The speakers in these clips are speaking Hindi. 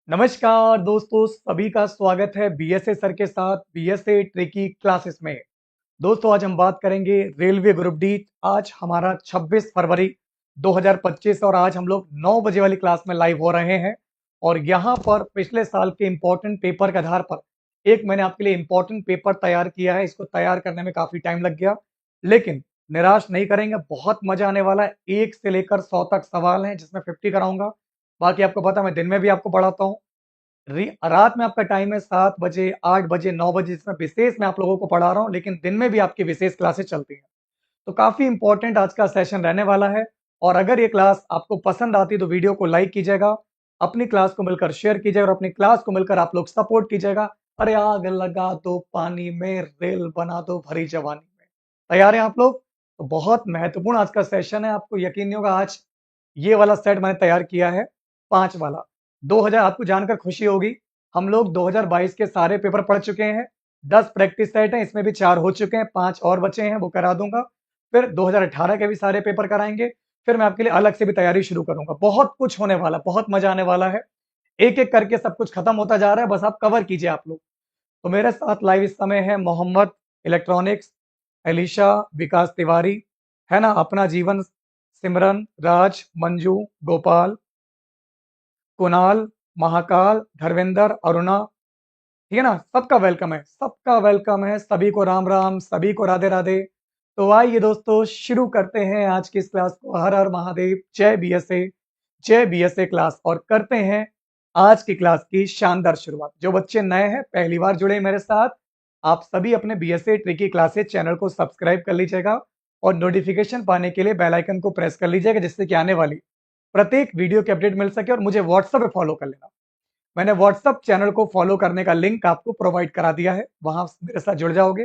नमस्कार दोस्तों, सभी का स्वागत है बीएसए सर के साथ बीएसए ट्रिकी क्लासेस में। दोस्तों, आज हम बात करेंगे रेलवे ग्रुप डी। आज हमारा 26 फरवरी 2025 और आज हम लोग 9 बजे वाली क्लास में लाइव हो रहे हैं। और यहाँ पर पिछले साल के इंपॉर्टेंट पेपर के आधार पर एक मैंने आपके लिए इंपॉर्टेंट पेपर तैयार किया है। इसको तैयार करने में काफी टाइम लग गया, लेकिन निराश नहीं करेंगे, बहुत मजा आने वाला है। 1 से लेकर 100 तक सवाल हैं, जिसमें 50 कराऊंगा। बाकी आपको पता है, मैं दिन में भी आपको पढ़ाता हूँ। रात में आपका टाइम है 7 बजे, 8 बजे, 9 बजे, जिसमें विशेष मैं आप लोगों को पढ़ा रहा हूँ, लेकिन दिन में भी आपकी विशेष क्लासेस चलती हैं। तो काफी इंपॉर्टेंट आज का सेशन रहने वाला है। और अगर ये क्लास आपको पसंद आती है तो वीडियो को लाइक कीजिएगा, अपनी क्लास को मिलकर शेयर कीजिएगा और अपनी क्लास को मिलकर आप लोग सपोर्ट कीजिएगा। अरे आग लगा दो पानी में, रेल बना दो भरी जवानी में। तैयार हैं आप लोग? तो बहुत महत्वपूर्ण आज का सेशन है। आपको यकीन नहीं होगा, आज ये वाला सेट मैंने तैयार किया है, 5 वाला। 2000, आपको जानकर खुशी होगी, हम लोग 2022 के सारे पेपर पढ़ चुके हैं। 10 प्रैक्टिस सेट हैं, इसमें भी 4 हो चुके हैं, 5 और बचे हैं, वो करा दूंगा। फिर 2018 के भी सारे पेपर कराएंगे। फिर मैं आपके लिए अलग से भी तैयारी शुरू करूंगा। बहुत कुछ होने वाला, बहुत मजा आने वाला है। एक एक करके सब कुछ खत्म होता जा रहा है, बस आप कवर कीजिए आप लोग। तो मेरे साथ लाइव इस समय है मोहम्मद इलेक्ट्रॉनिक्स, एलिशा, विकास तिवारी, है ना, अपना जीवन, सिमरन, राज, मंजू, गोपाल, कुणाल, महाकाल, धर्मेंद्र, अरुणा। ठीक है ना, सबका वेलकम है, सबका वेलकम है। सभी को राम राम, सभी को राधे राधे। तो आइए दोस्तों, शुरू करते हैं आज की इस क्लास को। हर हर महादेव, जय बीएसए, जय बीएसए क्लास। और करते हैं आज की क्लास की शानदार शुरुआत। जो बच्चे नए हैं, पहली बार जुड़े मेरे साथ, आप सभी अपने बीएसए ट्रिकी क्लासेस चैनल को सब्सक्राइब कर लीजिएगा और नोटिफिकेशन पाने के लिए बेल आइकन को प्रेस कर लीजिएगा, जिससे कि आने वाली प्रत्येक वीडियो की अपडेट मिल सके। और मुझे व्हाट्सएप पे फॉलो कर लेना। मैंने व्हाट्सएप चैनल को फॉलो करने का लिंक आपको प्रोवाइड करा दिया है, वहां मेरे साथ जुड़ जाओगे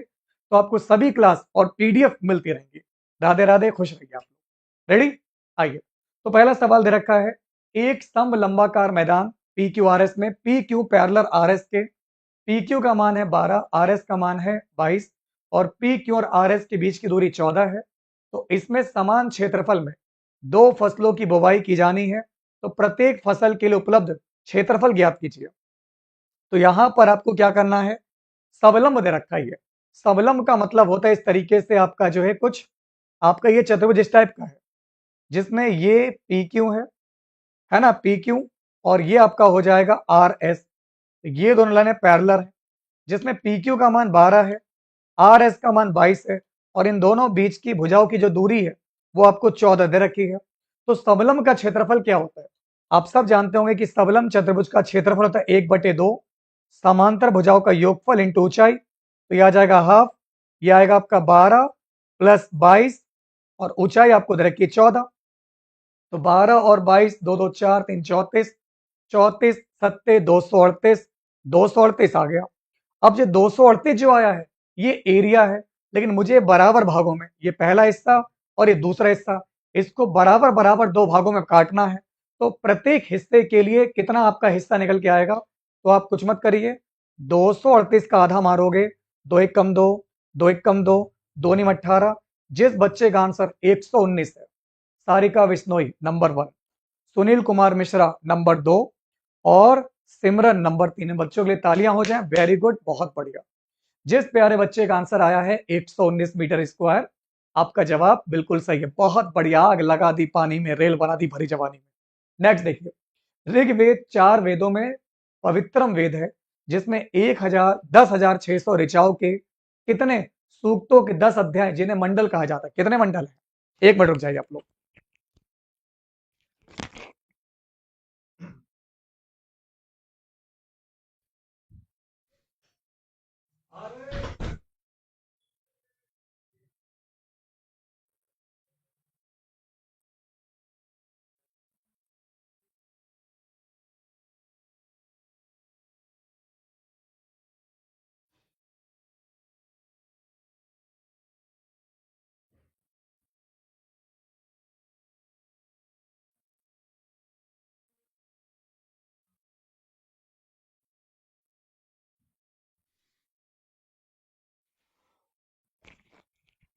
तो आपको सभी क्लास और पीडीएफ मिलती रहेंगी। राधे राधे, खुश रहिए आप लोग। रेडी? आइए। तो पहला सवाल दे रखा है, एक स्तंभ लंबाकार मैदान पी क्यू आर एस में P Q parallel R S के, पी क्यू का मान है 12, आर एस का मान है 22 और पी क्यू और आर एस के बीच की दूरी 14 है। तो इसमें समान क्षेत्रफल में दो फसलों की बुवाई की जानी है। तो प्रत्येक फसल के लिए उपलब्ध क्षेत्रफल ज्ञात कीजिए। तो यहां पर आपको क्या करना है, सबलंब दे रखा ही है। सबलंब का मतलब होता है इस तरीके से, आपका जो है कुछ, आपका ये चतुर्भुज इस टाइप का है, जिसमें ये पी क्यू है ना, पी क्यू, और ये आपका हो जाएगा आर एस। ये दोनों लाइनें पैरेलल है, जिसमें पी क्यू का मान 12 है, आर एस का मान 22 है, और इन दोनों बीच की भुजाओं की जो दूरी है वो आपको 14 दे रखी है। तो सबलंब का क्षेत्रफल क्या होता है? आप सब जानते होंगे कि सबलंब चतुर्भुज का क्षेत्रफल होता है 1/2 समांतर भुजाओं का योगफल इंटू ऊंचाई। तो यह आ जाएगा हाफ, यह आएगा आपका 12 प्लस 22 और ऊंचाई आपको दे रखी है 14। तो 12 और 22, 2 2 4 3 34, 34 सत्ते 238, 238 आ गया। अब ये 238 जो आया है, ये एरिया है, लेकिन मुझे बराबर भागों में, ये पहला हिस्सा और ये दूसरा हिस्सा, इसको बराबर बराबर दो भागों में काटना है। तो प्रत्येक हिस्से के लिए कितना आपका हिस्सा निकल के आएगा? तो आप कुछ मत करिए, 238 का आधा मारोगे, 2 1 कम 2, 2 1 कम 2, 2 9 18। जिस बच्चे का आंसर 119 है, सारिका विश्नोई नंबर 1, सुनील कुमार मिश्रा नंबर 2 और सिमरन नंबर 3। बच्चों के लिए तालियां हो जाएं, वेरी गुड, बहुत बढ़िया। जिस प्यारे बच्चे का आंसर आया है 119 मीटर स्क्वायर, आपका जवाब बिल्कुल सही है। बहुत बढ़िया, आग लगा दी पानी में, रेल बना दी भरी जवानी में। नेक्स्ट देखिए, ऋग्वेद 4 वेदों में पवित्रम वेद है, जिसमें 10,600 ऋचाओं के कितने सूक्तों के 10 अध्याय, जिन्हें मंडल कहा जाता है, कितने मंडल है? 1 मिनट रुक जाइए आप लोग।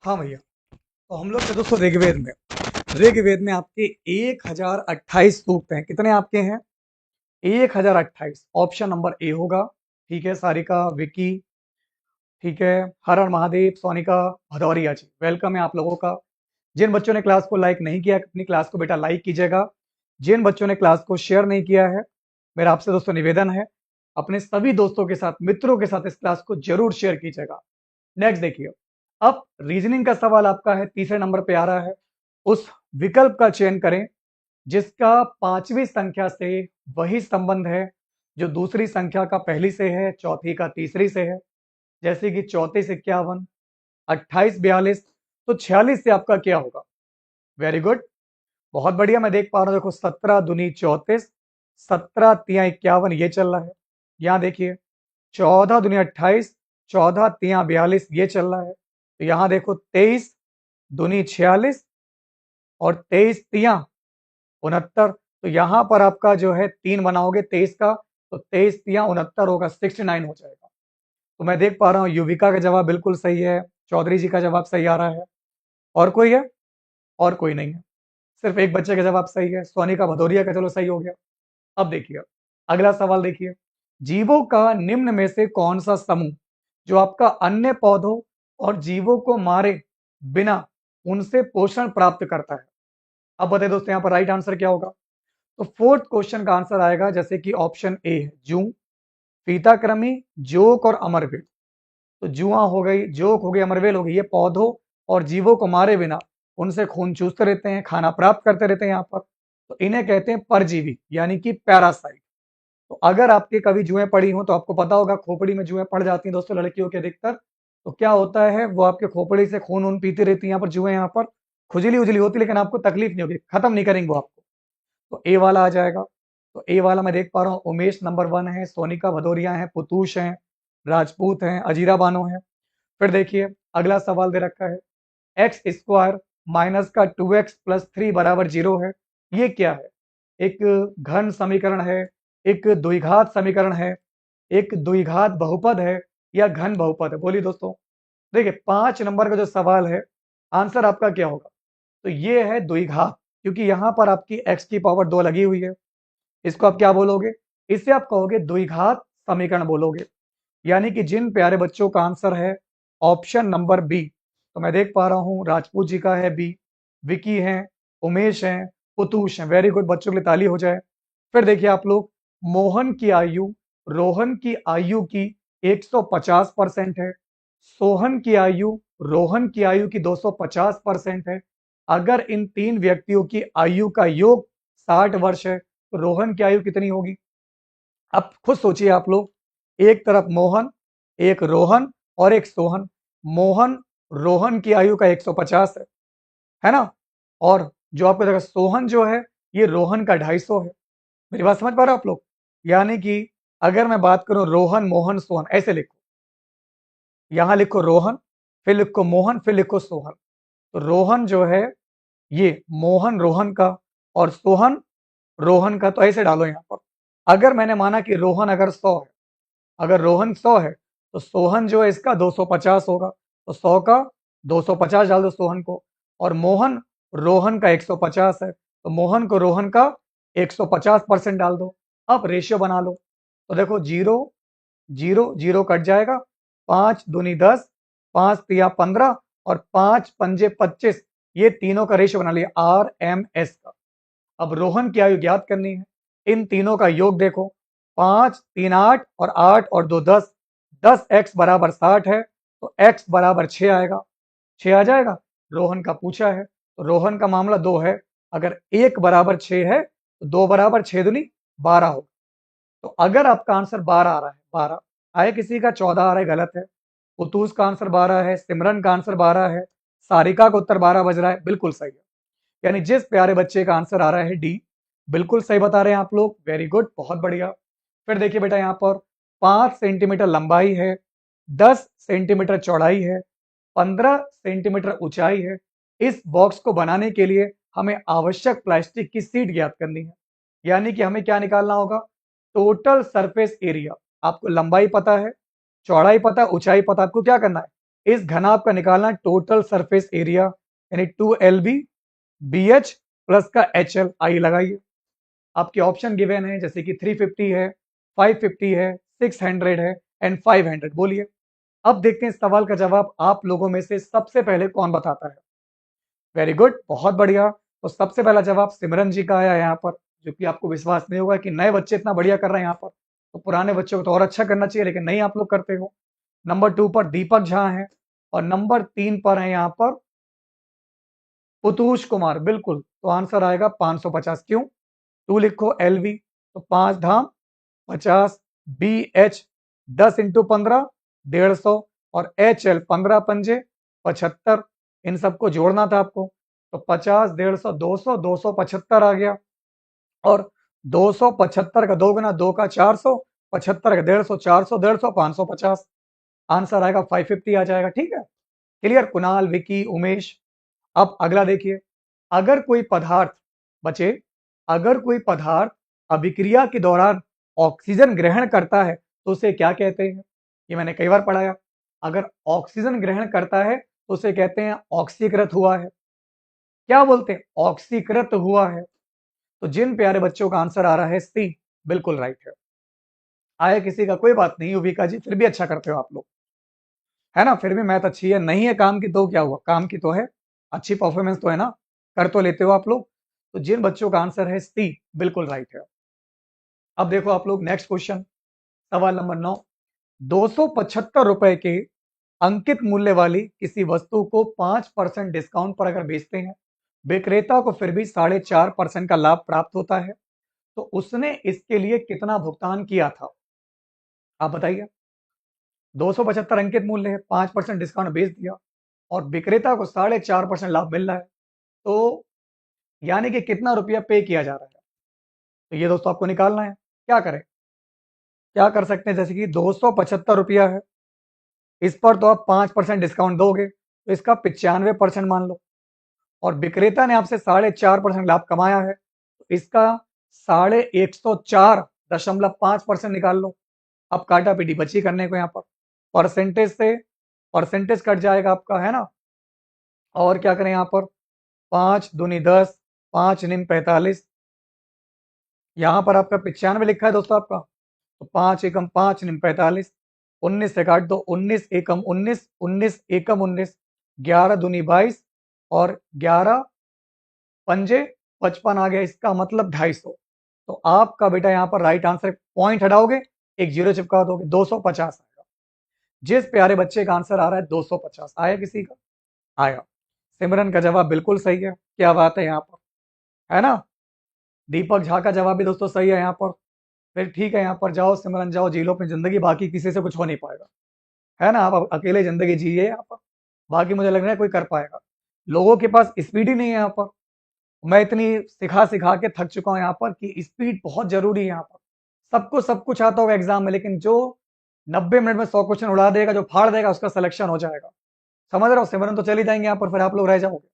हाँ भैया। तो हम लोग थे दोस्तों ऋग्वेद में। ऋग्वेद में आपके 1028 सूक्त हैं। कितने आपके हैं? 1028। ऑप्शन नंबर ए होगा। ठीक है, सारिका, विकी, ठीक है, हर हर महादेव, सोनिका, भदौरिया जी, वेलकम है आप लोगों का। जिन बच्चों ने क्लास को लाइक नहीं किया, अपनी क्लास को बेटा लाइक कीजिएगा। जिन बच्चों ने क्लास को शेयर नहीं किया है, मेरा आपसे दोस्तों निवेदन है, अपने सभी दोस्तों के साथ, मित्रों के साथ इस क्लास को जरूर शेयर कीजिएगा। नेक्स्ट देखिए, अब रीजनिंग का सवाल आपका है, तीसरे नंबर पे आ रहा है। उस विकल्प का चयन करें जिसका पांचवी संख्या से वही संबंध है जो दूसरी संख्या का पहली से है, चौथी का तीसरी से है। जैसे कि 3451, 2842, तो 46 से आपका क्या होगा? वेरी गुड, बहुत बढ़िया। मैं देख पा रहा हूं, देखो 17 दूनी 34, 17 तिया 51, ये चल रहा है। यहाँ देखिए 14 दूनी 28, 14 तिया 42, ये चल रहा है। तो यहाँ देखो 23 दूनी 46 और 23 तिया 69। तो यहाँ पर आपका जो है 3 बनाओगे 23 का, तो 23 तिया 69 होगा, 69 हो जाएगा। तो मैं देख पा रहा हूँ युविका का जवाब बिल्कुल सही है, चौधरी जी का जवाब सही आ रहा है। और कोई है? और कोई नहीं है, सिर्फ एक बच्चे का जवाब सही है, सोनिका भदौरिया का। चलो सही हो गया। अब देखिए अगला सवाल देखिए, जीवों का निम्न में से कौन सा समूह जो आपका अन्य पौधों और जीवों को मारे बिना उनसे पोषण प्राप्त करता है? अब बताइए दोस्तों यहाँ पर राइट आंसर क्या होगा? तो फोर्थ क्वेश्चन का आंसर आएगा जैसे कि ऑप्शन ए है, जूं, फीताकृमि, जोक और अमरवेल। तो जुआ हो गई, जोक हो गई, अमरवेल हो गई, ये पौधों और जीवों को मारे बिना उनसे खून चूसते रहते हैं, खाना प्राप्त करते रहते हैं यहाँ पर। तो इन्हें कहते हैं परजीवी, यानी कि पैरासाइट। तो अगर आपके कभी जुएं पड़ी हो तो आपको पता होगा, खोपड़ी में जुएं पड़ जाती हैं दोस्तों लड़कियों के अधिकतर। तो क्या होता है, वो आपके खोपड़ी से खून ऊन पीती रहती है, यहाँ पर जुएं, यहाँ पर खुजली उजली होती, लेकिन आपको तकलीफ नहीं होगी, खत्म नहीं करेंगे वो आपको। तो ए वाला आ जाएगा। तो ए वाला मैं देख पा रहा हूँ, उमेश नंबर 1 है, सोनिका भदौरिया है, पुतूष हैं, राजपूत हैं, अजीरा बानो है। फिर देखिए अगला सवाल दे रखा है, एक्स स्क्वायर माइनस का 2x प्लस 3 बराबर 0 है। ये क्या है? एक घन समीकरण है, एक द्विघात समीकरण है, एक द्विघात बहुपद है, या घन बहुपद है? बोलिए दोस्तों। देखिए 5 नंबर का जो सवाल है, आंसर आपका क्या होगा? तो ये है द्विघात, क्योंकि यहां पर आपकी x की पावर 2 लगी हुई है। इसको आप क्या बोलोगे? इसे आप कहोगे द्विघात समीकरण बोलोगे। यानी कि जिन प्यारे बच्चों का आंसर है ऑप्शन नंबर बी, तो मैं देख पा रहा हूं राजपूत जी का है बी, विकी हैं, उमेश हैं, पुतूष हैं, वेरी गुड, बच्चों के लिए ताली हो जाए। फिर देखिए आप लोग, मोहन की आयु रोहन की आयु की 150% है, सोहन की आयु रोहन की आयु की 250% है। अगर इन तीन व्यक्तियों की आयु का योग 60 वर्ष है तो रोहन की आयु कितनी होगी? अब खुद सोचिए आप लोग, एक तरफ मोहन, एक रोहन और एक सोहन। मोहन रोहन की आयु का 150 है ना? और जो आपको देखा सोहन जो है ये रोहन का 250 है। मेरी बात समझ पा रहे हो आप लोग? यानी कि अगर मैं बात करूं रोहन मोहन सोहन, ऐसे लिखो, यहां लिखो रोहन, फिर लिखो मोहन, फिर लिखो सोहन। तो रोहन जो है ये मोहन रोहन का और सोहन रोहन का, तो ऐसे डालो यहां पर। अगर मैंने माना कि रोहन अगर 100 है, अगर रोहन 100 है तो सोहन जो है इसका 250 होगा, तो 100 का 250 डाल दो सोहन को। और मोहन रोहन का 150 है, तो मोहन को रोहन का 150% डाल दो। अब रेशियो बना लो। तो देखो 0 0 0 कट जाएगा, 5 दूनी 10, 5 तिया 15 और 5 पंजे 25, ये तीनों का रेशियो बना लिया RMS का। अब रोहन की आयु ज्ञात करनी है, इन तीनों का योग देखो, 5 3 8 और 8 और 2 10, 10x बराबर 60 है, तो x बराबर 6 आएगा, 6 आ जाएगा। रोहन का पूछा है तो रोहन का मामला 2 है, अगर 1 बराबर 6 है तो 2 बराबर 6 दूनी 12 होगा। तो अगर आपका आंसर 12 आ रहा है, 12 आए, किसी का 14 आ रहा है, गलत है। उतूस का आंसर 12 है, सिमरन का आंसर 12 है, सारिका का उत्तर 12 बज रहा है, बिल्कुल सही है। यानी जिस प्यारे बच्चे का आंसर आ रहा है डी, बिल्कुल सही बता रहे हैं आप लोग, वेरी गुड, बहुत बढ़िया। फिर देखिए बेटा यहाँ पर 5 सेंटीमीटर लंबाई है, 10 सेंटीमीटर चौड़ाई है, 15 सेंटीमीटर ऊंचाई है। इस बॉक्स को बनाने के लिए हमें आवश्यक प्लास्टिक की सीट ज्ञात करनी है। यानी कि हमें क्या निकालना होगा? Total surface area. आपको लंबाई पता है, चौड़ाई पता है, ऊंचाई पता है, आपको क्या करना है? इस घनाभ का निकालना है टोटल सरफेस एरिया, यानी 2LB BH प्लस का HL आई लगाइए। आपके ऑप्शन गिवन है जैसे कि 350 है, 550 है, 600 है एंड 500। बोलिए, अब देखते हैं इस सवाल का जवाब आप लोगों में से सबसे पहले कौन बताता है। वेरी गुड, बहुत बढ़िया। तो सबसे पहला जवाब सिमरन जी का आया यहाँ पर, जो कि आपको विश्वास नहीं होगा कि नए बच्चे इतना बढ़िया कर रहे हैं यहाँ पर, तो पुराने बच्चों को तो और अच्छा करना चाहिए, लेकिन नहीं आप लोग करते हो। नंबर 2 पर दीपक झा है और नंबर 3 पर है यहाँ पर उतुष कुमार। बिल्कुल, तो आंसर आएगा 550। क्यों? 2 लिखो LV, तो 5 धाम 50, BH 10 इंटू 15 150 और HL 15 पंजे 75। इन सबको जोड़ना था आपको, तो 50 150 200 275 आ गया। और 275 का 2 गुना 2 का 400, 75 का 150 400 150 550। आंसर आएगा 550 आ जाएगा। ठीक है, क्लियर कुणाल, विकी, उमेश। अब अगला देखिए, अगर कोई पदार्थ बचे, अगर कोई पदार्थ अभिक्रिया के दौरान ऑक्सीजन ग्रहण करता है तो उसे क्या कहते हैं? ये मैंने कई बार पढ़ाया। अगर ऑक्सीजन ग्रहण करता है तो उसे कहते हैं ऑक्सीकृत हुआ है। क्या बोलते हैं? ऑक्सीकृत हुआ है। तो जिन प्यारे बच्चों का आंसर आ रहा है सी, बिल्कुल राइट है। आया किसी का? कोई बात नहीं युविका जी, फिर भी अच्छा करते हो आप लोग, है ना? फिर भी मैथ अच्छी है, नहीं है काम की तो क्या हुआ, काम की तो है, अच्छी परफॉर्मेंस तो है ना, कर तो लेते हो आप लोग। तो जिन बच्चों का आंसर है सी, बिल्कुल राइट है। अब देखो आप लोग नेक्स्ट क्वेश्चन, सवाल नंबर 9। 275 रुपए के अंकित मूल्य वाली किसी वस्तु को 5% डिस्काउंट पर अगर बेचते हैं, विक्रेता को फिर भी 4.5% का लाभ प्राप्त होता है, तो उसने इसके लिए कितना भुगतान किया था? आप बताइए। 275 अंकित मूल्य है, 5% डिस्काउंट बेच दिया और विक्रेता को 4.5% लाभ मिल रहा है, तो यानी कि कितना रुपया पे किया जा रहा है? तो ये दोस्तों आपको निकालना है। क्या करें? क्या कर सकते हैं? जैसे कि 275 रुपया है, इस पर तो आप 5% डिस्काउंट दोगे, तो इसका 95% मान लो, और विक्रेता ने आपसे 4.5% लाभ कमाया है, तो इसका 104.5% निकाल लो। अब काटा पीटी बची करने को, यहाँ पर परसेंटेज से परसेंटेज कट जाएगा आपका, है ना? और क्या करें यहाँ पर? 5 दूनी 10, 5 निम 45, यहाँ पर आपका 95 लिखा है दोस्तों आपका, तो 5 एकम 5 निम 45, 19 से काट दो, 19 एकम 19, 19 एकम 19, 11 दूनी 22 और 11 पंजे 55 आ गया, इसका मतलब 250। तो आपका बेटा यहाँ पर राइट आंसर, पॉइंट हटाओगे, एक जीरो चिपका दोगे, 250 आएगा। जिस प्यारे बच्चे का आंसर आ रहा है 250, आया किसी का? आया। सिमरन का जवाब बिल्कुल सही है, क्या बात है यहाँ पर, है ना? दीपक झा का जवाब भी दोस्तों सही है यहाँ पर। फिर ठीक है, यहाँ पर जाओ सिमरन, जाओ जी लो अपनी जिंदगी, बाकी किसी से कुछ हो नहीं पाएगा, है ना? आप अकेले जिंदगी जिए यहाँ पर, बाकी मुझे लग रहा है कोई कर पाएगा। लोगों के पास स्पीड ही नहीं है यहाँ पर। मैं इतनी सिखा सिखा के थक चुका हूँ यहाँ पर कि स्पीड बहुत जरूरी है यहाँ पर। सबको सब कुछ आता होगा एग्जाम में, लेकिन जो 90 मिनट में 100 क्वेश्चन उड़ा देगा, जो फाड़ देगा, उसका सिलेक्शन हो जाएगा। समझ रहे हो? सिमरन तो चली जाएंगे यहाँ पर, फिर आप लोग रह जाओगे।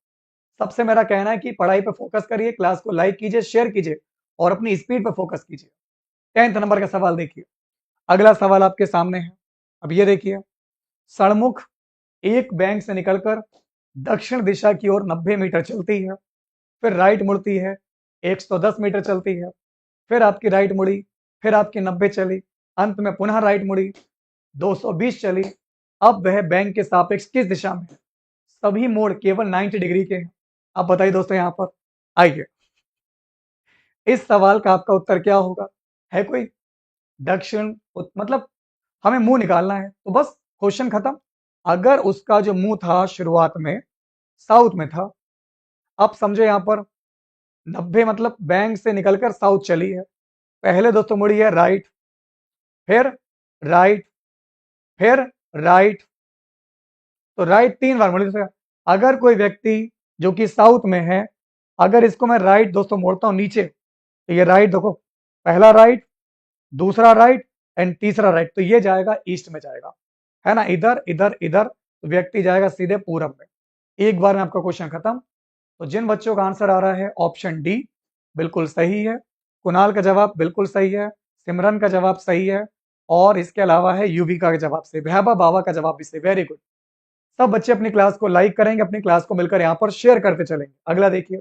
सबसे मेरा कहना है कि पढ़ाई पे फोकस करिए, क्लास को लाइक कीजिए, शेयर कीजिए और अपनी स्पीड पे फोकस कीजिए। 10th नंबर का सवाल देखिए, अगला सवाल आपके सामने है। अब ये देखिए, सड़मुख एक बैंक से निकलकर दक्षिण दिशा की ओर 90 मीटर चलती है, फिर राइट मुड़ती है, 110 मीटर चलती है, फिर आपकी राइट मुड़ी, फिर आपकी 90 चली, अंत में पुनः राइट मुड़ी, 220 चली। अब वह बैंक के सापेक्ष किस दिशा में है? सभी मोड़ केवल 90 डिग्री के हैं। आप बताइए दोस्तों, यहाँ पर आइए, इस सवाल का आपका उत्तर क्या होगा? है कोई? दक्षिण मतलब हमें मुंह निकालना है, तो बस क्वेश्चन खत्म। अगर उसका जो मुंह था शुरुआत में साउथ में था, अब समझो यहाँ पर 90 मतलब बैंक से निकलकर साउथ चली है, पहले दोस्तों मुड़ी है राइट, फिर राइट, फिर राइट, तो राइट 3 बार मुड़ी। अगर कोई व्यक्ति जो कि साउथ में है, अगर इसको मैं राइट दोस्तों मोड़ता हूं नीचे, तो ये राइट देखो, पहला राइट, दूसरा राइट एंड तीसरा राइट, तो ये जाएगा ईस्ट में जाएगा, है ना? इधर इधर इधर, तो व्यक्ति जाएगा सीधे पूरब में। एक बार में आपका क्वेश्चन खत्म। तो जिन बच्चों का आंसर आ रहा है ऑप्शन डी, बिल्कुल सही है। कुणाल का जवाब बिल्कुल सही है, सिमरन का जवाब सही है, और इसके अलावा है युविका का जवाब से, वैभव बाबा का जवाब भी सही। Very good. सब बच्चे अपनी क्लास को लाइक करेंगे, अपनी क्लास को मिलकर यहां पर शेयर करते चलेंगे। अगला देखिए,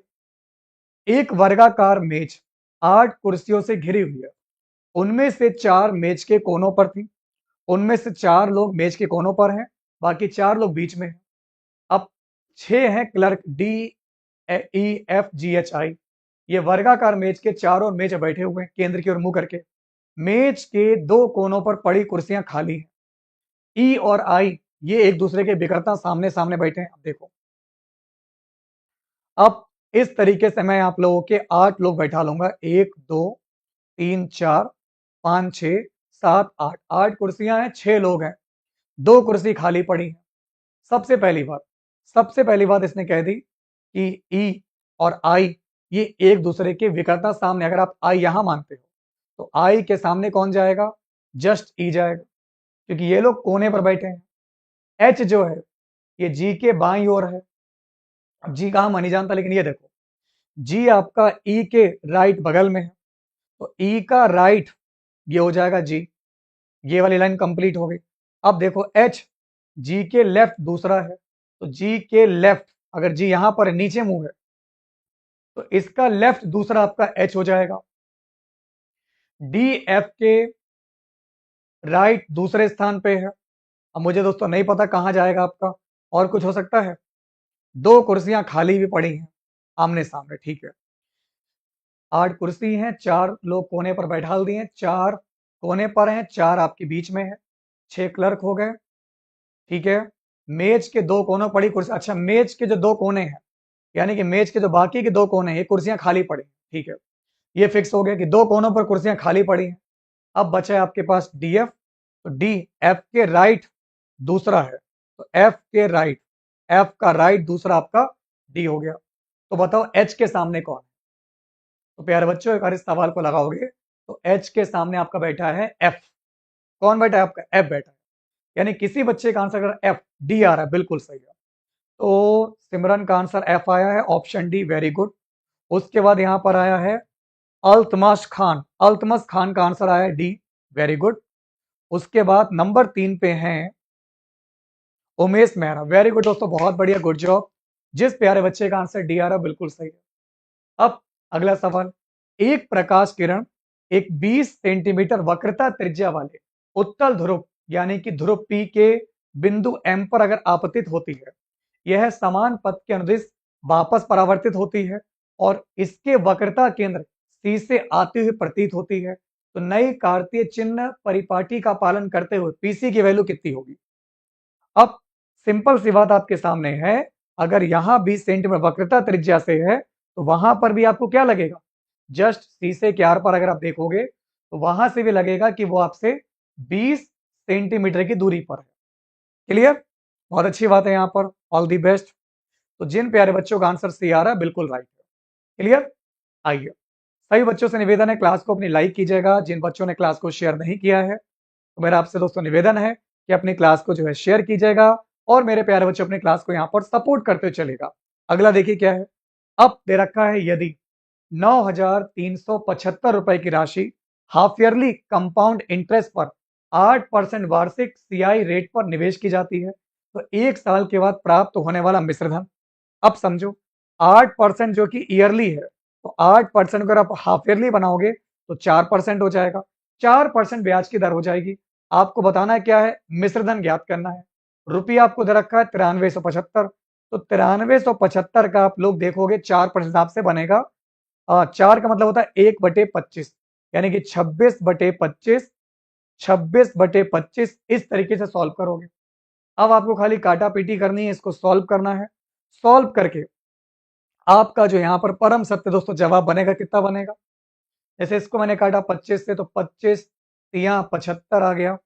एक वर्गाकार मेज 8 कुर्सियों से घिरी हुई है। उनमें से 4 मेज के कोनों पर थी। उनमें से 4 लोग मेज के कोनों पर हैं, बाकी 4 लोग बीच में हैं। अब 6 हैं clerk D E F G H I. ये वर्गाकार मेज के चारों मेज बैठे हुए हैं केंद्र की ओर मुंह करके। मेज के 2 कोनों पर पड़ी कुर्सियां खाली हैं। ई और आई ये एक दूसरे के विकर्ता सामने सामने बैठे हैं। अब देखो, अब इस तरीके से मैं आप लोगों के 8 लोग बैठा लूंगा। 1 2 3 4 5 6 7 8, 8 कुर्सियां हैं, 6 लोग हैं, 2 कुर्सी खाली पड़ी है। सबसे पहली बात इसने कह दी कि ई और आई ये एक दूसरे के विकर्ता सामने। अगर आप आई यहां मानते हो तो आई के सामने कौन जाएगा? जस्ट ई जाएगा, क्योंकि ये लोग कोने पर बैठे हैं। एच जो है ये जी के बाईं ओर है। अब जी कहां मानी जानता, लेकिन ये देखो, जी आपका ई के राइट बगल में है, तो ई का राइट ये हो जाएगा जी। ये वाली लाइन कंप्लीट हो गई। अब देखो एच जी के लेफ्ट दूसरा है, तो जी के लेफ्ट, अगर जी यहां पर नीचे मुंह है तो इसका लेफ्ट दूसरा आपका एच हो जाएगा। डी एफ के राइट दूसरे स्थान पे है। अब मुझे दोस्तों नहीं पता कहां जाएगा आपका, और कुछ हो सकता है? 2 कुर्सियां खाली भी पड़ी हैं आमने सामने, ठीक है। 8 कुर्सी हैं, 4 लोग कोने पर बैठा दिए, 4 कोने पर हैं, 4 आपके बीच में है, 6 क्लर्क हो गए, ठीक है। मेज के 2 कोनों पड़ी कुर्सी, अच्छा मेज के जो 2 कोने हैं, यानी कि मेज के जो बाकी के 2 कोने हैं, ये कुर्सियां खाली पड़ी, ठीक है। ये फिक्स हो गया कि 2 कोनों पर कुर्सियां खाली पड़ी हैं। अब बचा है आपके पास डी एफ, तो डी एफ के राइट दूसरा है, तो एफ के राइट, एफ का राइट दूसरा आपका डी हो गया। तो बताओ एच के सामने कौन है? तो प्यारे बच्चों अगर इस सवाल को लगाओगे तो एच के सामने आपका बैठा है एफ। कौन बैठा है आपका? एफ बैठा है। यानी किसी बच्चे का आंसर अगर एफ डी आ रहा है, बिल्कुल सही है। तो सिमरन का आंसर एफ आया है, ऑप्शन डी, वेरी गुड। उसके बाद यहां पर आया है अल्तमश खान, अल्तमश खान का आंसर आया है डी, वेरी गुड। उसके बाद नंबर 3 पे हैं उमेश मेहरा, वेरी गुड दोस्तों, बहुत बढ़िया, गुड जॉब। जिस प्यारे बच्चे का आंसर डी आ रहा है बिल्कुल सही है। अब अगला सवाल, एक प्रकाश किरण एक 20 सेंटीमीटर वक्रता त्रिज्या वाले उत्तल ध्रुव यानी कि ध्रुव पी के बिंदु एम पर अगर आपतित होती है, यह समान पथ के अनुदिश वापस परावर्तित होती है और इसके वक्रता केंद्र सी से आती हुई प्रतीत होती है, तो नई कार्तीय चिन्ह परिपाटी का पालन करते हुए पीसी की वैल्यू कितनी होगी? अब सिंपल सी बात आपके सामने है, अगर यहां 20 सेंटीमीटर वक्रता त्रिज्या से है तो वहां पर भी आपको क्या लगेगा? जस्ट शीशे के आर पर अगर आप देखोगे तो वहां से भी लगेगा कि वो आपसे 20 सेंटीमीटर की दूरी पर है। क्लियर? बहुत अच्छी बात है, यहां पर ऑल दी बेस्ट। तो जिन प्यारे बच्चों का आंसर सी आ रहा है बिल्कुल राइट है। क्लियर? आइए, सभी बच्चों से निवेदन है क्लास को अपनी लाइक कीजिएगा। जिन बच्चों ने क्लास को शेयर नहीं किया है तो मेरा आपसे दोस्तों निवेदन है कि अपनी क्लास को जो है शेयर कीजिएगा और मेरे प्यारे बच्चों अपनी क्लास को यहां पर सपोर्ट करते चलेगा। अगला देखिए क्या है, अब दे रखा है यदि 9,375 रुपए की राशि हाफ ईयरली कंपाउंड इंटरेस्ट पर 8% वार्षिक सीआई रेट पर निवेश की जाती है तो 1 साल के बाद प्राप्त होने वाला मिश्रधन। अब समझो 8% जो कि ईयरली है, तो 8% अगर आप हाफ ईयरली बनाओगे तो 4% हो जाएगा, 4% ब्याज की दर हो जाएगी। आपको बताना है क्या है? मिश्रधन ज्ञात करना है। रुपया आपको दे रखा है 9375, तो 9375 का आप लोग देखोगे 4% हिसाब से बनेगा। 4 का मतलब होता है 1/25, यानी कि 26/25, 26/25 इस तरीके से सॉल्व करोगे। अब आपको खाली काटा पीटी करनी है, इसको सॉल्व करना है। सॉल्व करके आपका जो यहाँ पर परम सत्य दोस्तों जवाब बनेगा, कितना बनेगा? जैसे इसको मैंने काटा 25 से, तो 25 तिया 75 आ गया,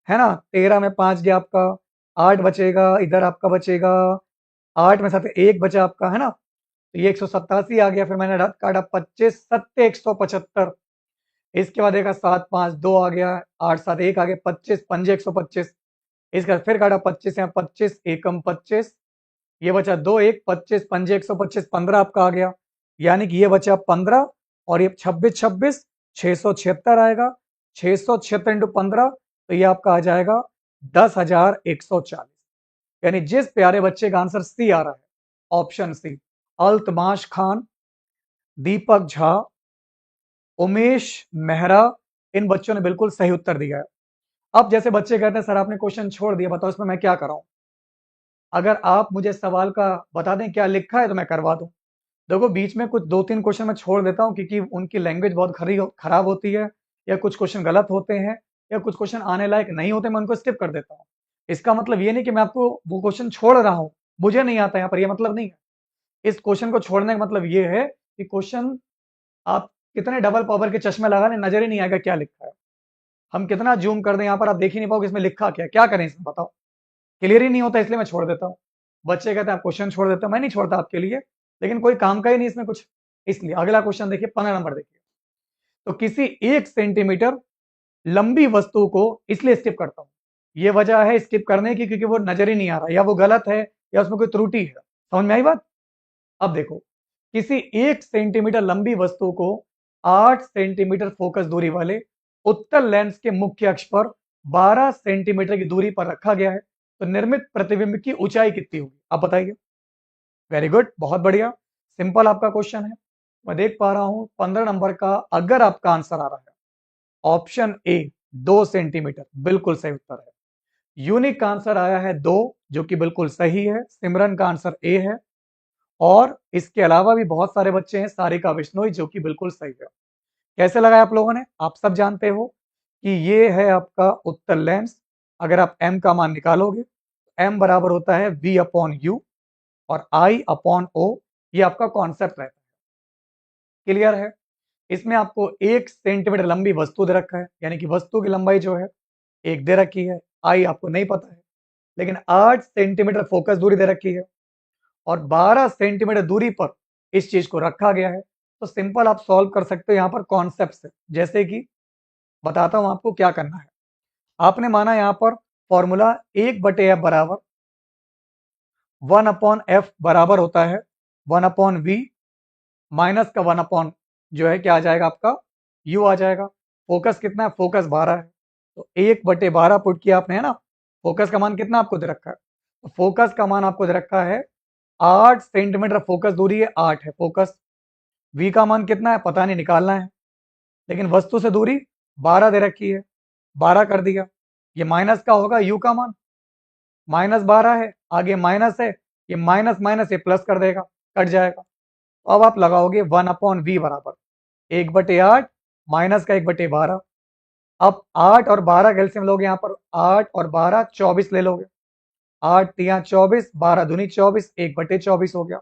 है ना। 13 में 5 गया आपका, 8 बचेगा, इधर आपका बचेगा 8 में 7 1 बचा आपका, है ना। तो ये 187 आ गया। फिर मैंने काटा 25 सत्ते 175, इसके बाद देखा 7 5 2 आ गया, 8 7 1 आ गया, 25 पंजे 125। इसके बाद फिर काटा 25 यहाँ 25 एकम 25, ये बचा 2 1 25 पंजे 125, 15 आपका आ गया, यानी कि ये बचा 15 और ये 26 26 676 आएगा। 676 × 15 तो ये आपका आ जाएगा 10,140। यानी जिस प्यारे बच्चे का आंसर सी आ रहा है, ऑप्शन सी, अल्तमाश खान, दीपक झा, उमेश मेहरा, इन बच्चों ने बिल्कुल सही उत्तर दिया है। अब जैसे बच्चे कहते हैं सर आपने क्वेश्चन छोड़ दिया, बताओ इसमें मैं क्या कराऊं। अगर आप मुझे सवाल का बता दें क्या लिखा है तो मैं करवा दूं। देखो बीच में कुछ 2-3 क्वेश्चन मैं छोड़ देता हूं क्योंकि उनकी लैंग्वेज बहुत खराब होती है, या कुछ क्वेश्चन गलत होते हैं, या कुछ क्वेश्चन आने लायक नहीं होते, मैं उनको स्किप कर देता हूं। इसका मतलब ये नहीं कि मैं आपको वो क्वेश्चन छोड़ रहा हूं, मुझे नहीं आता यहाँ पर, ये मतलब नहीं है। इस क्वेश्चन को छोड़ने का मतलब ये है कि क्वेश्चन आप कितने डबल पावर के चश्मे लगा लें, नजर ही नहीं आएगा क्या लिखा है। हम कितना जूम कर दें यहाँ पर, आप देख ही नहीं पाओगे इसमें लिखा क्या करें इसमें बताओ। क्लियर ही नहीं होता, इसलिए मैं छोड़ देता हूँ। बच्चे कहते हैं आप क्वेश्चन छोड़ देते हो, मैं नहीं छोड़ता आपके लिए, लेकिन कोई काम का ही नहीं इसमें कुछ। इसलिए अगला क्वेश्चन देखिए, 15 नंबर देखिए। तो किसी 1 सेंटीमीटर लंबी वस्तु को इसलिए स्किप करता हूं, ये वजह है स्किप करने की क्योंकि वो नजर ही नहीं आ रहा, या वो गलत है, या उसमें कोई त्रुटि है। समझ में आई बात। अब देखो, किसी 1 सेंटीमीटर लंबी वस्तु को 8 सेंटीमीटर फोकस दूरी वाले उत्तल लेंस के मुख्य अक्ष पर 12 सेंटीमीटर की दूरी पर रखा गया है, तो निर्मित प्रतिबिंब की ऊंचाई कितनी होगी, आप बताइए। वेरी गुड, बहुत बढ़िया, सिंपल आपका क्वेश्चन है। मैं देख पा रहा हूं 15 नंबर का अगर आपका आंसर आ रहा है ऑप्शन ए 2 सेंटीमीटर, बिल्कुल सही उत्तर है। यूनिक का आंसर आया है 2, जो कि बिल्कुल सही है। सिमरन का आंसर ए है, और इसके अलावा भी बहुत सारे बच्चे हैं, सारिका बिश्नोई, जो कि बिल्कुल सही है। कैसे लगाया आप लोगों ने, आप सब जानते हो कि ये है आपका उत्तल लेंस। अगर आप m का मान निकालोगे, m बराबर होता है v अपॉन यू और I अपॉन ओ, ये आपका कॉन्सेप्ट रहता है। क्लियर है। इसमें आपको 1 सेंटीमीटर लंबी वस्तु दे रखा है, यानी कि वस्तु की लंबाई जो है एक दे रखी है, I आपको नहीं पता है, लेकिन 8 सेंटीमीटर फोकस दूरी दे रखी है, और 12 सेंटीमीटर दूरी पर इस चीज को रखा गया है। तो सिंपल आप सॉल्व कर सकते हो यहाँ पर कॉन्सेप्ट से। जैसे कि बताता हूं आपको क्या करना है। आपने माना यहाँ पर फॉर्मूला 1/f बराबर 1/f बराबर होता है 1/v माइनस का 1 जो है क्या आ जाएगा आपका u आ जाएगा। फोकस कितना है, फोकस 12 है, तो 1/12 पुट किया आपने, है ना। फोकस का मान कितना आपको दे रखा है, तो फोकस का मान आपको दे रखा है 8 सेंटीमीटर फोकस दूरी है, 8 है फोकस। v का मान कितना है पता नहीं, निकालना है, लेकिन वस्तु से दूरी 12 दे रखी है, 12 कर दिया। ये माइनस का होगा u का मान, -12 है, आगे माइनस है, ये माइनस माइनस ये प्लस कर देगा, कट जाएगा। तो अब आप लगाओगे 1/v बराबर 1/8 माइनस का 1/12। अब 8 और 12 का एलसीएम लोगे, यहाँ पर 8 और 12 24 ले लोगे, 8 तिया 24, 12 दूनी 24, 1/24 हो गया।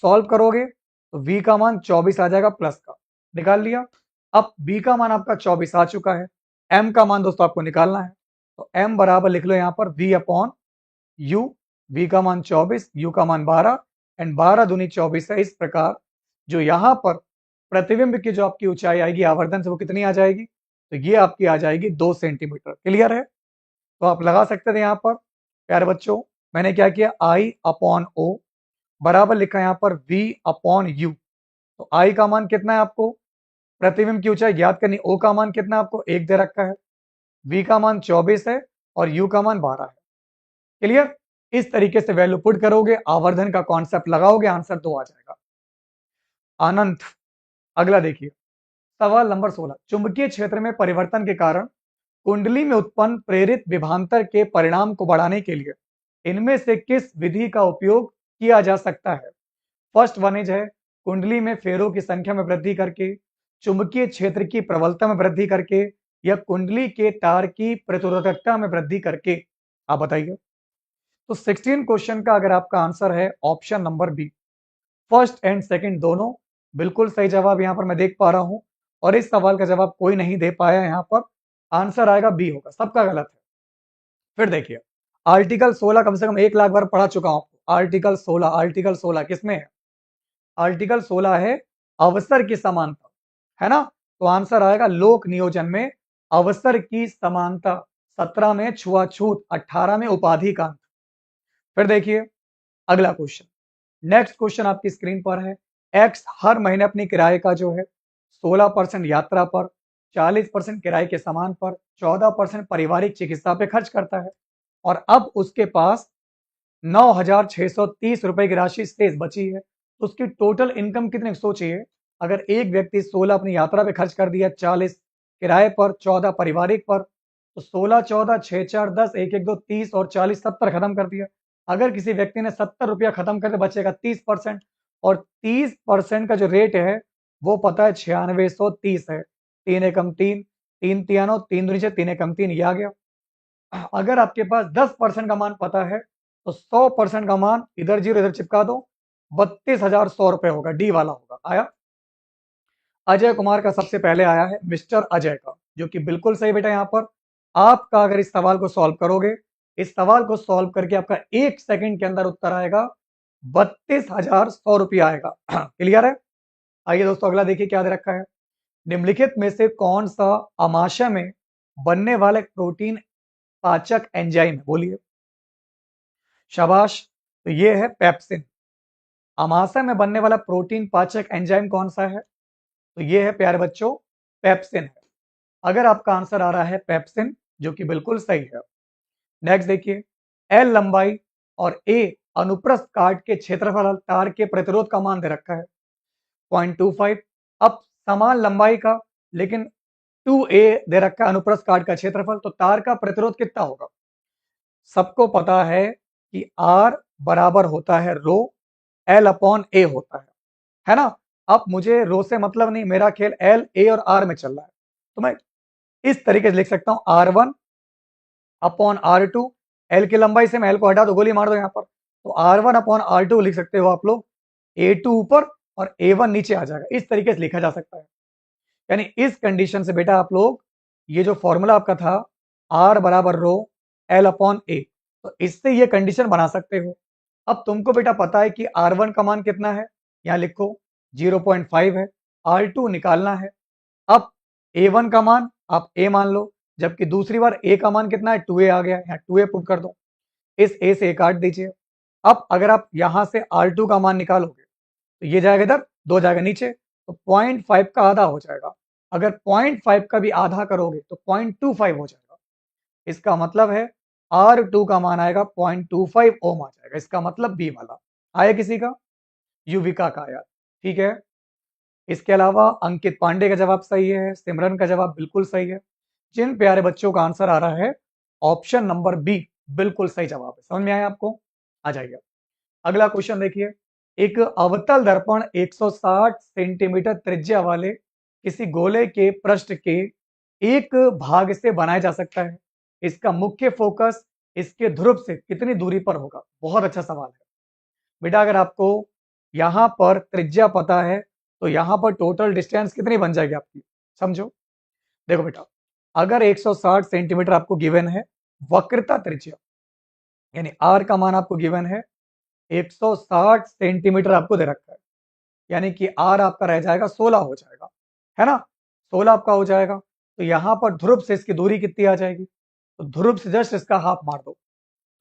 सॉल्व करोगे तो v का मान 24 आ जाएगा प्लस का, निकाल लिया। अब b का मान आपका 24 आ चुका है, m का मान दोस्तों आपको निकालना है, तो m बराबर लिख लो यहाँ पर v अपॉन u। v का मान 24, u का मान 12, एंड 12 दूनी 24 है। इस प्रकार जो यहाँ पर प्रतिबिंब की जो आपकी ऊंचाई आएगी आवर्धन से, वो कितनी आ जाएगी, तो ये आपकी आ जाएगी 2 सेंटीमीटर। क्लियर है। तो आप लगा सकते थे यहाँ पर प्यारे बच्चों, मैंने क्या किया, I अपॉन ओ बराबर लिखा यहाँ पर v अपॉन यू। तो I का मान कितना है आपको, प्रतिबिंब की ऊंचाई ज्ञात करनी, O का मान कितना आपको 1 दे रखा है, v का मान 24 है, और u का मान 12 है। क्लियर। इस तरीके से वैल्यू पुट करोगे, आवर्धन का कॉन्सेप्ट लगाओगे, आंसर 2 आ जाएगा। अनंत। अगला देखिए, सवाल नंबर 16। चुंबकीय क्षेत्र में परिवर्तन के कारण कुंडली में उत्पन्न प्रेरित विभवांतर के परिणाम को बढ़ाने के लिए इनमें से किस विधि का उपयोग किया जा सकता है। फर्स्ट वन इज है कुंडली में फेरों की संख्या में वृद्धि करके, चुंबकीय क्षेत्र की प्रबलता में वृद्धि करके, या कुंडली के तार की प्रतिरोधकता में वृद्धि करके। आप बताइए। तो 16 क्वेश्चन का अगर आपका आंसर है option number B, first and second दोनों बिल्कुल सही जवाब यहाँ पर मैं देख पा रहा हूं, और इस सवाल का जवाब कोई नहीं दे पाया यहाँ पर, आंसर आएगा बी होगा, सबका गलत है। फिर देखिए, आर्टिकल 16 कम से कम 1 लाख बार पढ़ा चुका हूं आपको। आर्टिकल 16 किसमें है, आर्टिकल 16 है अवसर की समानता, है ना। तो आंसर आएगा लोक नियोजन में अवसर की समानता, 17 में छुआछूत, 18 में उपाधि का अंत। फिर देखिए अगला क्वेश्चन, नेक्स्ट क्वेश्चन आपकी स्क्रीन पर है। एक्स हर महीने अपनी किराए का जो है 16% यात्रा पर, 40% किराए के सामान पर, 14% पारिवारिक चिकित्सा पे खर्च करता है, और अब उसके पास 9,630 रुपए की राशि शेष बची है, तो उसकी टोटल इनकम कितनी सोचिए। अगर एक व्यक्ति 16 अपनी यात्रा पे खर्च कर दिया, 40 किराए पर, 14 पारिवारिक पर, तो 16, 14, 6, 4, 10, 1, 1, 2, 30 और 40, 70 खत्म कर दिया। अगर किसी व्यक्ति ने 70 रुपया खत्म करके बचेगा 30%, और 30% का जो रेट है वो पता है 9630 है। 3 एकम 3, 3 तियानो, 3 दूनी 6, 3 एकम 3, ये आ गया। अगर आपके पास 10% का मान पता है तो 100% का मान इधर जीरो इधर चिपका दो, 32,100 रुपए होगा, डी वाला होगा। आया। अजय कुमार का सबसे पहले आया है मिस्टर अजय का, जो कि बिल्कुल सही बेटा। यहां पर आपका अगर इस सवाल को सॉल्व करोगे, इस सवाल को सॉल्व करके आपका 1 सेकंड के अंदर उत्तर आएगा 32,100 रुपया आएगा। क्लियर है। आइए दोस्तों अगला देखिए क्या दे रखा है। निम्नलिखित में से कौन सा अमाशय में बनने वाला एक प्रोटीन पाचक एंजाइम है, बोलिए। शाबाश। तो ये है पेप्सिन। अमाशय में बनने वाला प्रोटीन पाचक एंजाइम कौन सा है, तो ये है प्यारे बच्चों पेप्सिन है। अगर आपका आंसर आ रहा है पेप्सिन, जो कि बिल्कुल सही है। नेक्स्ट देखिए, एल लंबाई और ए अनुप्रस्थ काट के क्षेत्रफल तार के प्रतिरोध का मान दे रखा है 0.25। अब समान लंबाई का लेकिन 2a दे रखा है अनुप्रस्थ काट का क्षेत्रफल, तो तार का प्रतिरोध कितना होगा। सबको पता है कि R बराबर होता है रो L अपॉन ए होता है ना। अब मुझे रो से मतलब नहीं, मेरा खेल L, A और R में चल रहा है, तो मैं इस तरीके से लिख सकता हूं R1 अपॉन R2। L की लंबाई से मैं L को हटा दो, गोली मार दो यहां पर, तो R1 अपॉन R2 लिख सकते हो आप लोग। A2 ऊपर और A1 नीचे आ जाएगा, इस तरीके से लिखा जा सकता है। यानी इस कंडीशन से बेटा आप लोग ये जो फॉर्मूला आपका था R बराबर रो L अपॉन ए, तो इससे ये कंडीशन बना सकते हो। अब तुमको बेटा पता है कि R1 का मान कितना है, यहां लिखो 0.5 है, R2 निकालना है। अब A1 का मान आप A मान लो, जबकि दूसरी बार A का मान कितना है 2A आ गया, यहाँ 2A पुट कर दो, इस A से A काट दीजिए। अब अगर आप यहां से R2 का मान निकालोगे तो ये जाएगा इधर, 2 जाएगा नीचे, तो 0.5 का आधा हो जाएगा। अगर 0.5 का भी आधा करोगे तो 0.25 हो जाएगा। इसका मतलब है R2 का मान आएगा 0.25 ओम आ जाएगा। इसका मतलब बी वाला आया, किसी का युविका का आया। ठीक है। इसके अलावा अंकित पांडे का जवाब सही है, सिमरन का जवाब बिल्कुल सही है। जिन प्यारे बच्चों का आंसर आ रहा है ऑप्शन नंबर बी बिल्कुल सही जवाब है। समझ में आया आपको। आ जाइए अगला क्वेश्चन देखिए। एक अवतल दर्पण 160 सेंटीमीटर त्रिज्या वाले किसी गोले के पृष्ठ के एक भाग से बनाया जा सकता है। इसका मुख्य फोकस इसके ध्रुव से कितनी दूरी पर होगा। बहुत अच्छा सवाल है बेटा। अगर आपको यहां पर त्रिज्या पता है तो यहां पर टोटल डिस्टेंस कितनी बन जाएगी आपकी, समझो। देखो बेटा, अगर 160 सेंटीमीटर आपको गिवन है, वक्रता त्रिज्या यानी आर का मान आपको गिवन है 160 सेंटीमीटर आपको दे रखा है, यानी कि आर आपका रह जाएगा 16 हो जाएगा, है ना। 16 आपका हो जाएगा, तो यहां पर ध्रुव से इसकी दूरी कितनी आ जाएगी, तो ध्रुव से जस्ट इसका हाफ मार दो,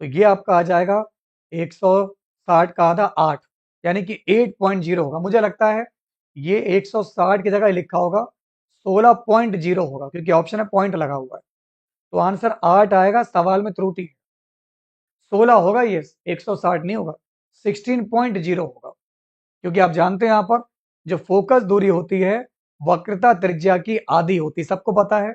तो ये आपका आ जाएगा 160 का आधा 8, यानी कि 8.0 होगा। मुझे लगता है ये 160 की जगह लिखा होगा 16.0 होगा, क्योंकि ऑप्शन में पॉइंट लगा हुआ है। तो आंसर 8 आएगा, सवाल में त्रुटि है। 16 होगा ये, 160 नहीं होगा, 16.0 होगा। क्योंकि आप जानते हैं यहां पर जो फोकस दूरी होती है वक्रता त्रिज्या की आधी होती है, सबको पता है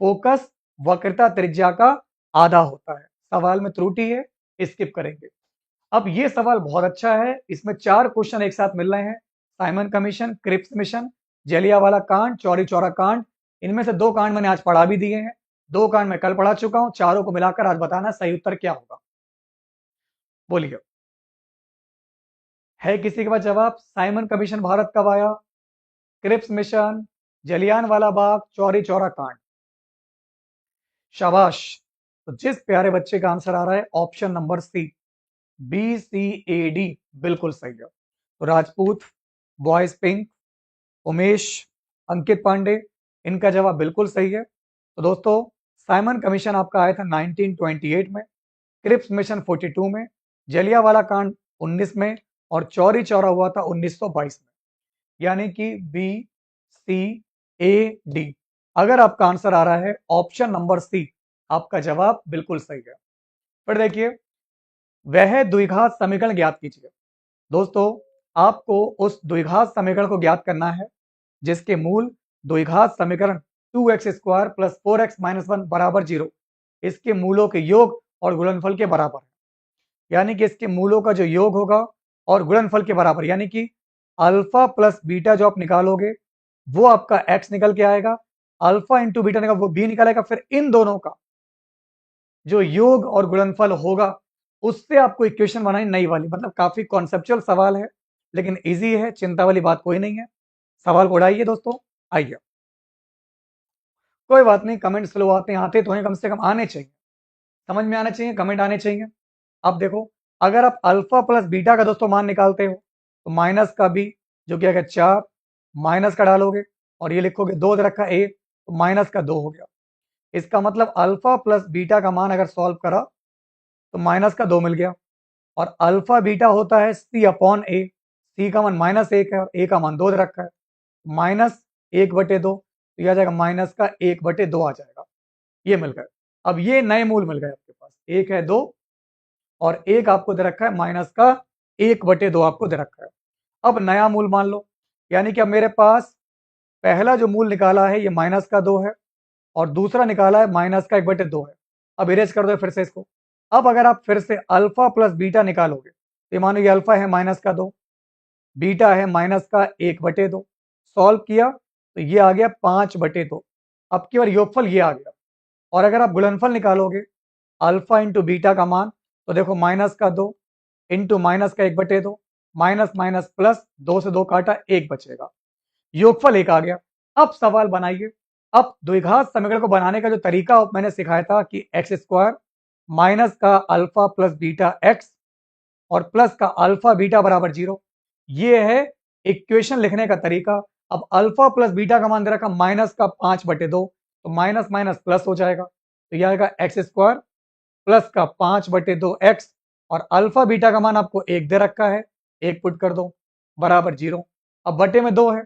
फोकस वक्रता त्रिज्या का आधा होता है। सवाल में त्रुटि है, स्किप करेंगे। अब ये सवाल बहुत अच्छा है, इसमें 4 क्वेश्चन एक साथ मिल रहे हैं। Simon commission, Cripps mission, Jallianwala कांड, चौरी चौरा कांड। इनमें से 2 कांड मैंने आज पढ़ा भी दिए हैं, 2 कांड मैं कल पढ़ा चुका हूं। चारों को मिलाकर आज बताना सही उत्तर क्या होगा, बोलिए। है किसी के पास जवाब। साइमन कमीशन भारत कब आया, क्रिप्स मिशन, जलियांवाला बाग, चौरी चौरा कांड। शाबाश। तो जिस प्यारे बच्चे का आंसर आ रहा है ऑप्शन नंबर सी, BCAD, बिल्कुल सही है। तो राजपूत, बॉयज पिंक, उमेश, अंकित पांडे, इनका जवाब बिल्कुल सही है। तो दोस्तों साइमन कमीशन आपका आया था 1928 में, क्रिप्स मिशन 42 में, जलियांवाला कांड 19 में, और चौरी चौरा हुआ था 1922 में। यानी कि BCAD। अगर आपका आंसर आ रहा है ऑप्शन नंबर सी, आपका जवाब बिल्कुल सही है। फिर देखिए वह द्विघात समीकरण ज्ञात कीजिए। दोस्तों, आपको उस द्विघात समीकरण को ज्ञात करना है जिसके मूल द्विघात समीकरण 2x² प्लस 4x-1 बराबर 0 इसके मूलों के योग और गुणनफल के बराबर है। यानी कि इसके मूलों का जो योग होगा और गुणनफल के बराबर, यानी कि अल्फा प्लस बीटा जो आप निकालोगे वो आपका x निकल के आएगा, अल्फा इंटू बीटा निकल वो b निकलेगा, फिर इन दोनों का जो योग और गुणनफल होगा उससे आपको इक्वेशन बनानी नई वाली। मतलब काफी कॉन्सेप्चुअल सवाल है लेकिन इजी है, चिंता वाली बात कोई नहीं है। सवाल को उड़ाइए दोस्तों, आइए। कोई बात नहीं, कमेंट स्लो आते तो हैं, कम से कम आने चाहिए, समझ में आने चाहिए, कमेंट आने चाहिए। अब देखो, अगर आप अल्फा प्लस बीटा का दोस्तों मान निकालते हो तो माइनस का बी जो कि अगर 4 माइनस का डालोगे और ये लिखोगे 2 दे रखा ए तो माइनस का 2 हो गया। इसका मतलब अल्फा प्लस बीटा का मान अगर सॉल्व करा तो माइनस का 2 मिल गया। और अल्फा बीटा होता है सी अपॉन ए, सी का मान -1 है और ए का मान 2 दे रखा है, -1/2 तो यह आ जाएगा माइनस का 1/2 आ जाएगा। ये मिल गए। अब ये नए मूल मिल गए आपके पास, एक है 2 और एक आपको दे रखा है माइनस का 1/2 आपको दे रखा है। अब नया मूल मान लो, यानी कि अब मेरे पास पहला जो मूल निकाला है ये माइनस का 2 है और दूसरा निकाला है माइनस का 1/2 है। अब इरेज कर दो फिर से इसको। अब अगर आप फिर से अल्फा प्लस बीटा निकालोगे तो मानो ये अल्फा है -2, बीटा है -1/2, सॉल्व किया तो ये आ गया 5/2। अब केवल योगफल ये आ गया। और अगर आप गुणनफल निकालोगे अल्फा इंटू बीटा का मान तो देखो -2 इंटू -1/2, माइनस माइनस प्लस, 2 से 2 काटा 1 बचेगा, योगफल 1 आ गया। अब सवाल बनाइए। अब द्विघात समीकरण को बनाने का जो तरीका मैंने सिखाया था कि x² माइनस का अल्फा प्लस बीटा x और प्लस का अल्फा बीटा बराबर 0, ये है इक्वेशन लिखने का तरीका। अब अल्फा प्लस बीटा का मान दे रखा माइनस का 5/2 तो माइनस माइनस प्लस हो जाएगा, तो यह आएगा x² प्लस का 5/2x और अल्फा बीटा का मान आपको 1 दे रखा है, 1 पुट कर दो बराबर 0। अब बटे में 2 है,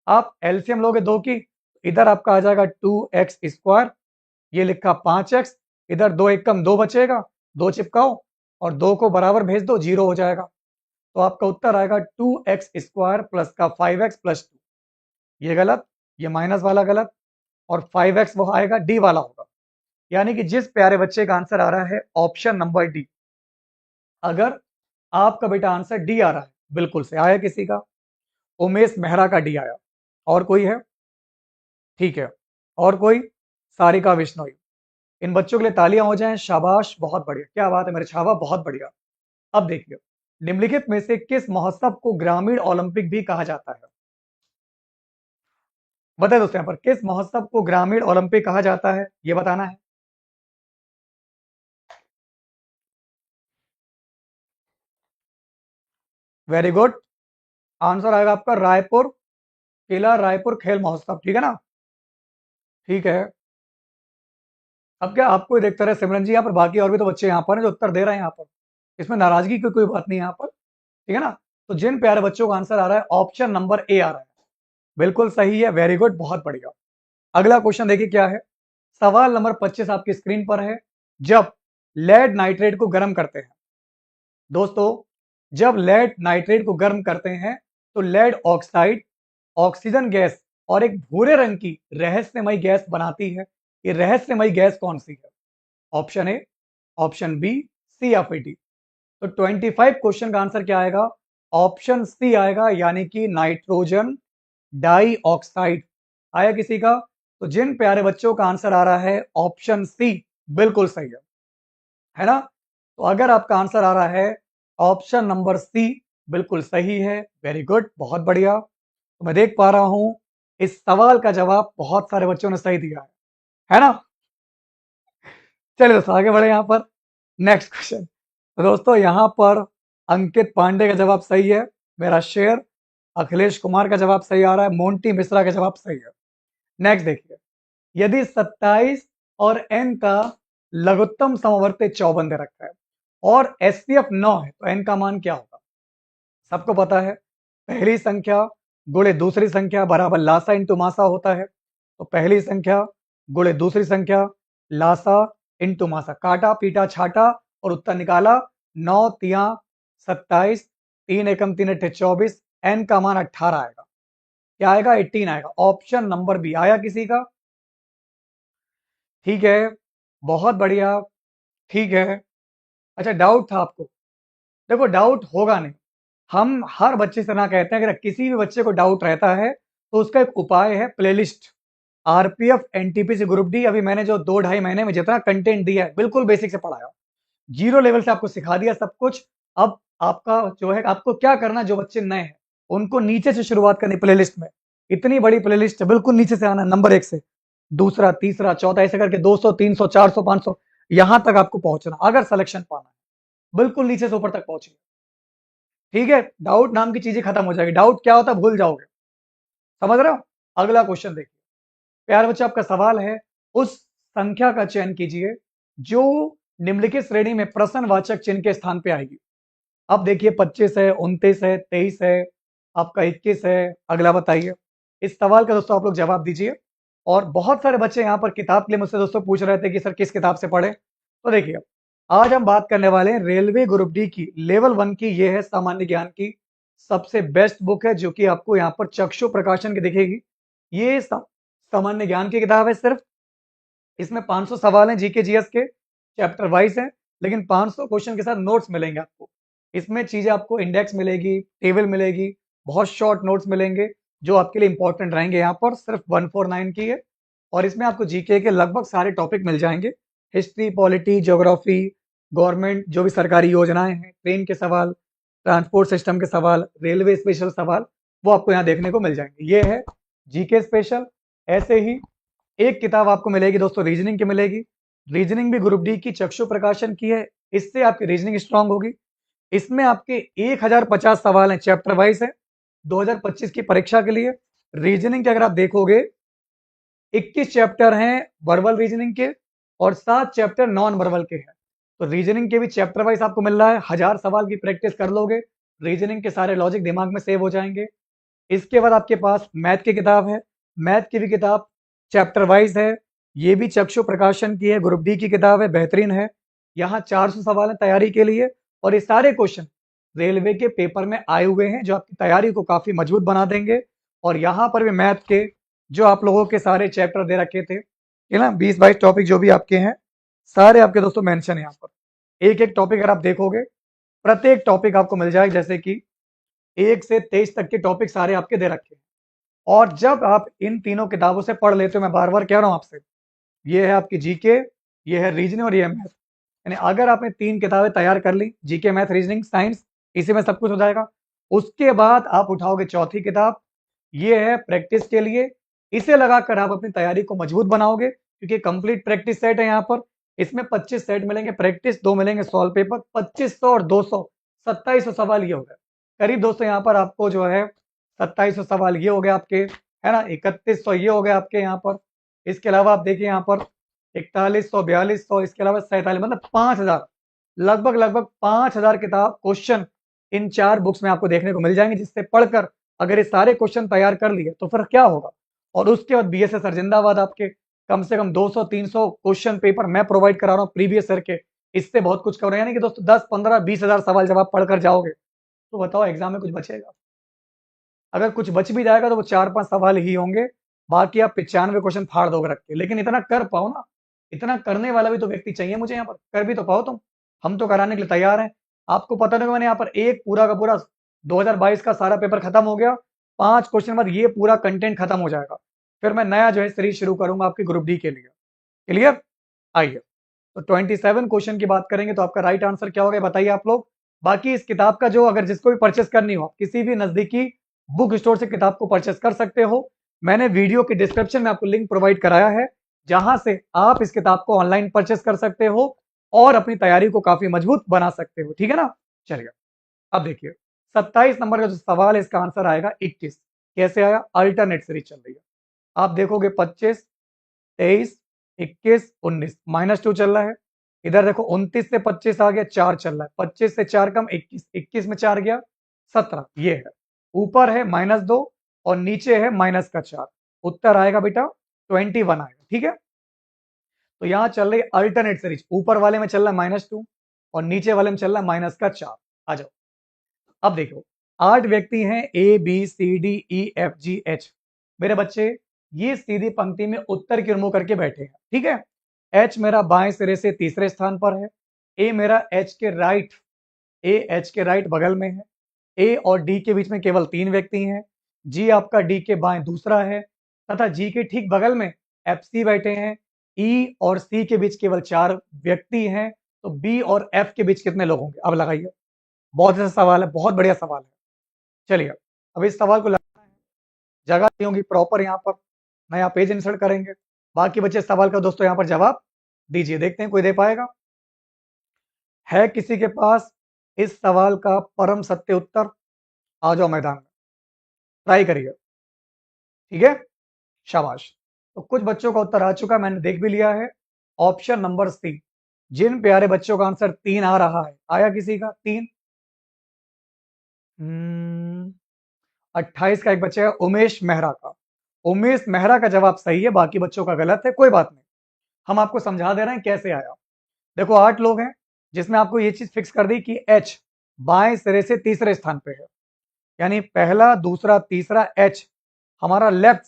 आप एलसीएम लोगे 2 की, इधर आपका आ जाएगा 2x², ये लिखा 5x, इधर 2 1 कम 2 बचेगा, 2 चिपकाओ और 2 को बराबर भेज दो, 0 हो जाएगा। तो आपका उत्तर आएगा 2x² प्लस का 5x प्लस 2। ये गलत, ये माइनस वाला गलत और 5x वो आएगा डी वाला होगा। यानी कि जिस प्यारे बच्चे का आंसर आ रहा है ऑप्शन नंबर डी, अगर आपका बेटा आंसर डी आ रहा है, बिल्कुल से आया किसी का, उमेश मेहरा का डी आया। और कोई है? ठीक है, और कोई? सारिका बिश्नोई। इन बच्चों के लिए तालियां हो जाएं, शाबाश, बहुत बढ़िया, क्या बात है मेरे छावा, बहुत बढ़िया। अब देखिए, निम्नलिखित में से किस महोत्सव को ग्रामीण ओलंपिक भी कहा जाता है? बताए दोस्तों, यहाँ पर किस महोत्सव को ग्रामीण ओलंपिक कहा जाता है, ये बताना है। वेरी गुड, आंसर आएगा आपका रायपुर, किला रायपुर खेल महोत्सव, ठीक है ना? ठीक है। अब क्या आपको ही देखता रहे सिमरन जी, यहाँ पर बाकी और भी तो बच्चे यहाँ पर हैं जो उत्तर दे रहे हैं यहाँ पर, इसमें नाराजगी की कोई बात नहीं है यहाँ पर, ठीक है ना? तो जिन प्यारे बच्चों का आंसर आ रहा है ऑप्शन नंबर ए आ रहा है, बिल्कुल सही है, वेरी गुड, बहुत बढ़िया। अगला क्वेश्चन देखिए क्या है। सवाल नंबर 25 आपकी स्क्रीन पर है। जब लेड नाइट्रेट को गर्म करते हैं दोस्तों, जब लेड नाइट्रेट को गर्म करते हैं तो लेड ऑक्साइड ऑक्सीजन गैस और एक भूरे रंग की रहस्यमयी गैस बनाती है। ये रहस्यमयी गैस कौन सी है? ऑप्शन ए, ऑप्शन बी, सी या फिर डी? तो 25 क्वेश्चन का आंसर क्या आएगा? ऑप्शन सी आएगा, यानी कि नाइट्रोजन डाई ऑक्साइड। आया किसी का? तो जिन प्यारे बच्चों का आंसर आ रहा है ऑप्शन सी, बिल्कुल सही है ना? तो अगर आपका आंसर आ रहा है ऑप्शन नंबर सी, बिल्कुल सही है, वेरी गुड, बहुत बढ़िया। तो मैं देख पा रहा हूं इस सवाल का जवाब बहुत सारे बच्चों ने सही दिया है ना? चलिए दोस्तों आगे बढ़े यहाँ पर। Next question. तो दोस्तों यहाँ पर अंकित पांडे का जवाब सही है, मेरा शेर अखिलेश कुमार का जवाब सही आ रहा है, मोंटी मिश्रा का जवाब सही है। नेक्स्ट देखिए, यदि 27 और n का लघुत्तम समवर्ती 54 दे रखा है और एचसीएफ 9 है तो n का मान क्या होगा? सबको पता है, पहली संख्या गुणे दूसरी संख्या बराबर लासा इंटू मासा होता है। तो पहली संख्या गुणे दूसरी संख्या लासा इंटू मासा, काटा पीटा छाटा और उत्तर निकाला, 9 तिया 27, 3 एकम 3 अट्ठे 24, n का मान 18 आएगा। क्या आएगा? 18 आएगा। ऑप्शन नंबर बी आया किसी का? ठीक है, बहुत बढ़िया, ठीक है। अच्छा, डाउट था आपको? देखो, डाउट होगा नहीं। हम हर बच्चे से ना कहते हैं, अगर किसी भी बच्चे को डाउट रहता है तो उसका एक उपाय है, playlist. RPF NTPC group D, अभी मैंने जो 2-2.5 महीने में जितना कंटेंट दिया है बिल्कुल बेसिक से पढ़ाया, जीरो लेवल से आपको सिखा दिया सब कुछ। अब आपका जो है, आपको क्या करना, जो बच्चे नए हैं उनको नीचे से शुरुआत करनी प्लेलिस्ट में। इतनी बड़ी प्लेलिस्ट है, बिल्कुल नीचे से आना, नंबर 1 से दूसरा, तीसरा, चौथा, ऐसे करके 200, 300, 400, 500 यहां तक आपको पहुंचना, अगर सिलेक्शन पाना है बिल्कुल नीचे से ऊपर तक पहुंचिए। ठीक है, डाउट नाम की चीजें खत्म हो जाएगी। डाउट क्या होता है भूल जाओगे, समझ रहे हो? अगला क्वेश्चन देखिए प्यारे बच्चे, आपका सवाल है, उस संख्या का चयन कीजिए जो निम्नलिखित श्रेणी में प्रश्नवाचक चिन्ह के स्थान पे आएगी। अब देखिए 25 है, 29 है, 23 है, आपका 21 है। अगला बताइए। इस सवाल का दोस्तों आप लोग जवाब दीजिए। और बहुत सारे बच्चे यहाँ पर किताब के लिए मुझसे दोस्तों पूछ रहे थे कि सर किस किताब से पढ़े। तो देखिए, आज हम बात करने वाले हैं रेलवे ग्रुप डी की लेवल 1 की। ये है सामान्य ज्ञान की सबसे बेस्ट बुक है, जो कि आपको यहाँ पर चक्षु प्रकाशन की दिखेगी। ये सामान्य ज्ञान की किताब है सिर्फ। इसमें 500 सवाल हैं जीके जीएस के, चैप्टर वाइज हैं, लेकिन 500 क्वेश्चन के साथ नोट्स मिलेंगे आपको। इसमें चीजें आपको इंडेक्स मिलेगी, टेबल मिलेगी, बहुत शॉर्ट नोट्स मिलेंगे जो आपके लिए इंपॉर्टेंट रहेंगे। यहाँ पर सिर्फ 149 की है और इसमें आपको जीके के लगभग सारे टॉपिक मिल जाएंगे। हिस्ट्री, पॉलिटी, ज्योग्राफी, गवर्नमेंट जो भी सरकारी योजनाएं हैं, ट्रेन के सवाल, ट्रांसपोर्ट सिस्टम के सवाल, रेलवे स्पेशल सवाल, वो आपको यहाँ देखने को मिल जाएंगे। ये है जीके स्पेशल। ऐसे ही एक किताब आपको मिलेगी दोस्तों, रीजनिंग की मिलेगी। रीजनिंग भी ग्रुप डी की चक्षु प्रकाशन की है। इससे आपकी रीजनिंग स्ट्रांग होगी। इसमें आपके 1050 सवाल हैं, चैप्टर वाइज है, 2025 की परीक्षा के लिए। रीजनिंग के अगर आप देखोगे 21 चैप्टर हैं वर्बल रीजनिंग के और 7 चैप्टर नॉन वर्बल के हैं। तो रीजनिंग के भी चैप्टर वाइज आपको मिल रहा है। 1000 सवाल की प्रैक्टिस कर लोगे, रीजनिंग के सारे लॉजिक दिमाग में सेव हो जाएंगे। इसके बाद आपके पास मैथ की किताब है। मैथ की भी किताब चैप्टर वाइज है। ये भी चक्षु प्रकाशन की है, ग्रुप डी की किताब है, बेहतरीन है। यहाँ 400 सवाल है तैयारी के लिए और ये सारे क्वेश्चन रेलवे के पेपर में आए हुए हैं, जो आपकी तैयारी को काफी मजबूत बना देंगे। और यहाँ पर भी मैथ के जो आप लोगों के सारे चैप्टर दे रखे थे, है ना, 20-22 टॉपिक जो भी आपके हैं, सारे आपके दोस्तों मेंशन है यहाँ पर। एक एक टॉपिक अगर आप देखोगे, प्रत्येक टॉपिक आपको मिल जाएगा, जैसे कि 1 से 23 तक के टॉपिक सारे आपके दे रखे हैं। और जब आप इन तीनों किताबों से पढ़ लेते हो, मैं बार बार कह रहा हूं आपसे, ये है आपकी जीके, ये है रीजनिंग और ये है मैथ। यानी अगर आपने 3 किताबें तैयार कर ली, जीके, मैथ, रीजनिंग, साइंस, इसी में सब कुछ हो जाएगा। उसके बाद आप उठाओगे चौथी किताब, ये है प्रैक्टिस के लिए। इसे लगाकर आप अपनी तैयारी को मजबूत बनाओगे, क्योंकि कंप्लीट प्रैक्टिस सेट है यहाँ पर। इसमें 25 सेट मिलेंगे प्रैक्टिस, 2 मिलेंगे सॉल्व पेपर। 2500 और 200, 2700 सवाल ये हो गए करीब दोस्तों। यहाँ पर आपको जो है 2700 सवाल ये हो गए आपके, है ना, 3100 ये हो गए आपके यहाँ पर। इसके अलावा आप देखिए यहाँ पर 4100, 4200, इसके अलावा 47, मतलब 5000, लगभग लगभग 5000 किताब क्वेश्चन इन 4 बुक्स में आपको देखने को मिल जाएंगे, जिससे पढ़कर अगर ये सारे क्वेश्चन तैयार कर लिए तो फिर क्या होगा। और उसके बाद बीएसए सर जिंदाबाद, आपके कम से कम 200-300 क्वेश्चन पेपर मैं प्रोवाइड करा रहा हूँ प्रीवियस ईयर के। इससे बहुत कुछ कवर, यानी कि दोस्तों 10-15-20 हजार सवाल जब आप पढ़कर जाओगे तो बताओ एग्जाम में कुछ बचेगा? अगर कुछ बच भी जाएगा तो वो 4-5 सवाल ही होंगे, बाकी आप 95 क्वेश्चन फाड़ दोगे रख के। लेकिन इतना कर पाओ ना, इतना करने वाला भी तो व्यक्ति चाहिए मुझे यहाँ पर, कर भी तो पाओ तुम। हम तो कराने के लिए तैयार हैं। आपको पता नहीं, मैंने यहाँ पर एक पूरा का पूरा 2022 का सारा पेपर खत्म हो गया, 5 क्वेश्चन बाद ये पूरा कंटेंट खत्म हो जाएगा। फिर मैं नया जो है सीरीज शुरू करूंगा आपकी ग्रुप डी के लिए। क्लियर? आइए, तो 27 क्वेश्चन की बात करेंगे तो आपका राइट आंसर क्या होगा बताइए आप लोग। बाकी इस किताब का जो, अगर जिसको भी परचेस करनी हो, किसी भी नजदीकी बुक स्टोर से किताब को परचेस कर सकते हो। मैंने वीडियो के डिस्क्रिप्शन में आपको लिंक प्रोवाइड कराया है, जहां से आप इस किताब को ऑनलाइन परचेस कर सकते हो और अपनी तैयारी को काफी मजबूत बना सकते हो। ठीक है ना? चलिए अब देखिए 27 नंबर का जो सवाल है, इसका आंसर आएगा 21। कैसे आया? अल्टरनेट सीरीज चल रही है। आप देखोगे 25, 23, 21, 19, -2 चल रहा है। इधर देखो 29 से 25 आ गया, 4 चल रहा है। 25 से 4 कम 21, 21 में 4 गया 17, ये है। ऊपर है -2 और नीचे है -4। उत्तर आएगा बेटा 21 आएगा। ठीक है, तो यहाँ चल रही अल्टरनेट सीरीज। ऊपर वाले में चल रहा है -2, और नीचे वाले में चल रहा है माइनस का 4। आ जाओ। अब देखो 8 व्यक्ति हैं, A B C D E F G H. मेरे बच्चे ये सीधी पंक्ति में उत्तर की ओर मुंह करके बैठे हैं, ठीक है। एच मेरा बाएं सिरे से तीसरे स्थान पर है। ए मेरा एच के राइट बगल में है। ए और डी के बीच में केवल 3 व्यक्ति हैं। जी आपका डी के बाएं दूसरा है तथा जी के ठीक बगल में एफ सी बैठे हैं। ई और सी के बीच केवल 4 व्यक्ति हैं। तो बी और एफ के बीच कितने लोग होंगे? अब लगाइए। बहुत अच्छा सवाल है, बहुत बढ़िया सवाल है। चलिए अब इस सवाल को लगाना है, जगह नहीं होगी प्रॉपर यहाँ पर, नया पेज इंसर्ट करेंगे। बाकी बच्चे सवाल का दोस्तों यहाँ पर जवाब दीजिए, देखते हैं कोई दे पाएगा। है किसी के पास इस सवाल का परम सत्य उत्तर? आ जाओ मैदान में, ट्राई करिए, ठीक है, शाबाश। तो कुछ बच्चों का उत्तर आ चुका है, मैंने देख भी लिया है। Option number C. जिन प्यारे बच्चों का आंसर 3 आ रहा है, आया किसी का 3? 28 का एक बच्चा है उमेश मेहरा का। उमेश मेहरा का जवाब सही है, बाकी बच्चों का गलत है, कोई बात नहीं, हम आपको समझा दे रहे हैं कैसे आया। देखो 8 लोग हैं, जिसमें आपको ये चीज फिक्स कर दी कि एच बाएं सिरे से तीसरे स्थान पे है, यानी पहला दूसरा तीसरा एच हमारा लेफ्ट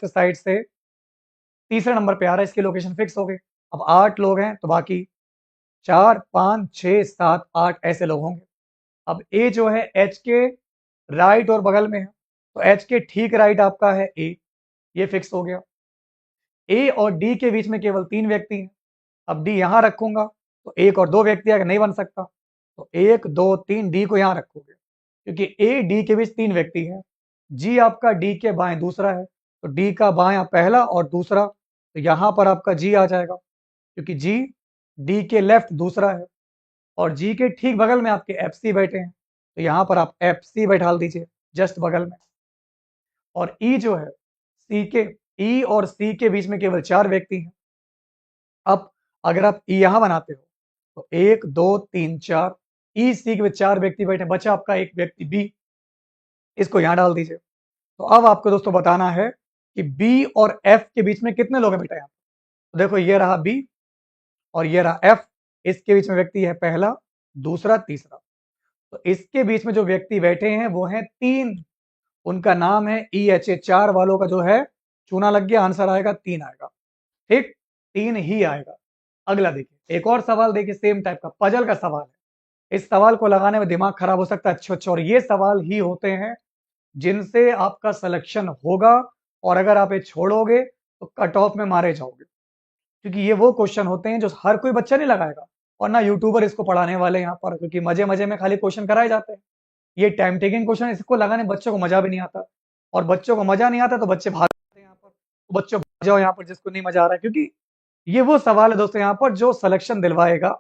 साइड से तीसरे नंबर पे आ रहा है, इसकी लोकेशन फिक्स हो गई। अब 8 लोग हैं तो बाकी 4 5 6 7 8 ऐसे लोग होंगे। अब ए जो है एच के राइट और बगल में है, तो एच के ठीक राइट आपका है ए, ये फिक्स हो गया। ए और डी के बीच में केवल 3 व्यक्ति हैं। अब डी यहां रखूंगा तो 1 और 2 व्यक्ति आगे नहीं बन सकता, तो 1 2 3 डी को यहां रखोगे, क्योंकि ए डी के बीच 3 व्यक्ति हैं। जी आपका डी के बाएं दूसरा है, तो डी का बाएं पहला और दूसरा, तो यहां पर आपका जी आ जाएगा, क्योंकि जी डी के लेफ्ट दूसरा है। और जी के ठीक बगल में आपके एफ सी बैठे हैं, तो यहां पर आप एफ सी बैठा दीजिए जस्ट बगल में। और ई जो है सी के ई और सी के बीच में केवल 4 व्यक्ति हैं। अब अगर आप ई यहां बनाते हो तो 1 2 3 4, ई सी के 4 व्यक्ति बैठे, बचा आपका एक व्यक्ति बी, इसको यहां डाल दीजिए। तो अब आपको दोस्तों बताना है कि बी और एफ के बीच में कितने लोग हैं बेटा यहाँ। तो देखो ये रहा बी और ये रहा एफ, इसके बीच में व्यक्ति है पहला दूसरा तीसरा, तो इसके बीच में जो व्यक्ति बैठे हैं वो हैं 3, उनका नाम है ई एच ए। 4 वालों का जो है चूना लग गया, आंसर आएगा 3 आएगा, ठीक, 3 ही आएगा। अगला देखिए, एक और सवाल देखिए, सेम टाइप का पजल का सवाल है। इस सवाल को लगाने में दिमाग खराब हो सकता है, अच्छा और ये सवाल ही होते हैं जिनसे आपका सिलेक्शन होगा, और अगर आप ये छोड़ोगे तो कट ऑफ में मारे जाओगे, क्योंकि ये वो क्वेश्चन होते हैं जो हर कोई बच्चा नहीं लगाएगा, और ना यूट्यूबर इसको पढ़ाने वाले यहाँ पर, क्योंकि मजे मजे में खाली क्वेश्चन कराए जाते हैं। ये टाइम टेकिंग क्वेश्चन, इसको लगाने बच्चों को मजा भी नहीं आता, और बच्चों को मजा नहीं आता तो बच्चे भाग जाते हैं यहाँ पर। तो बच्चों भाग जाओ यहाँ पर जिसको नहीं मजा आ रहा है, क्योंकि ये वो सवाल है दोस्तों यहाँ पर जो सिलेक्शन दिलवाएगा,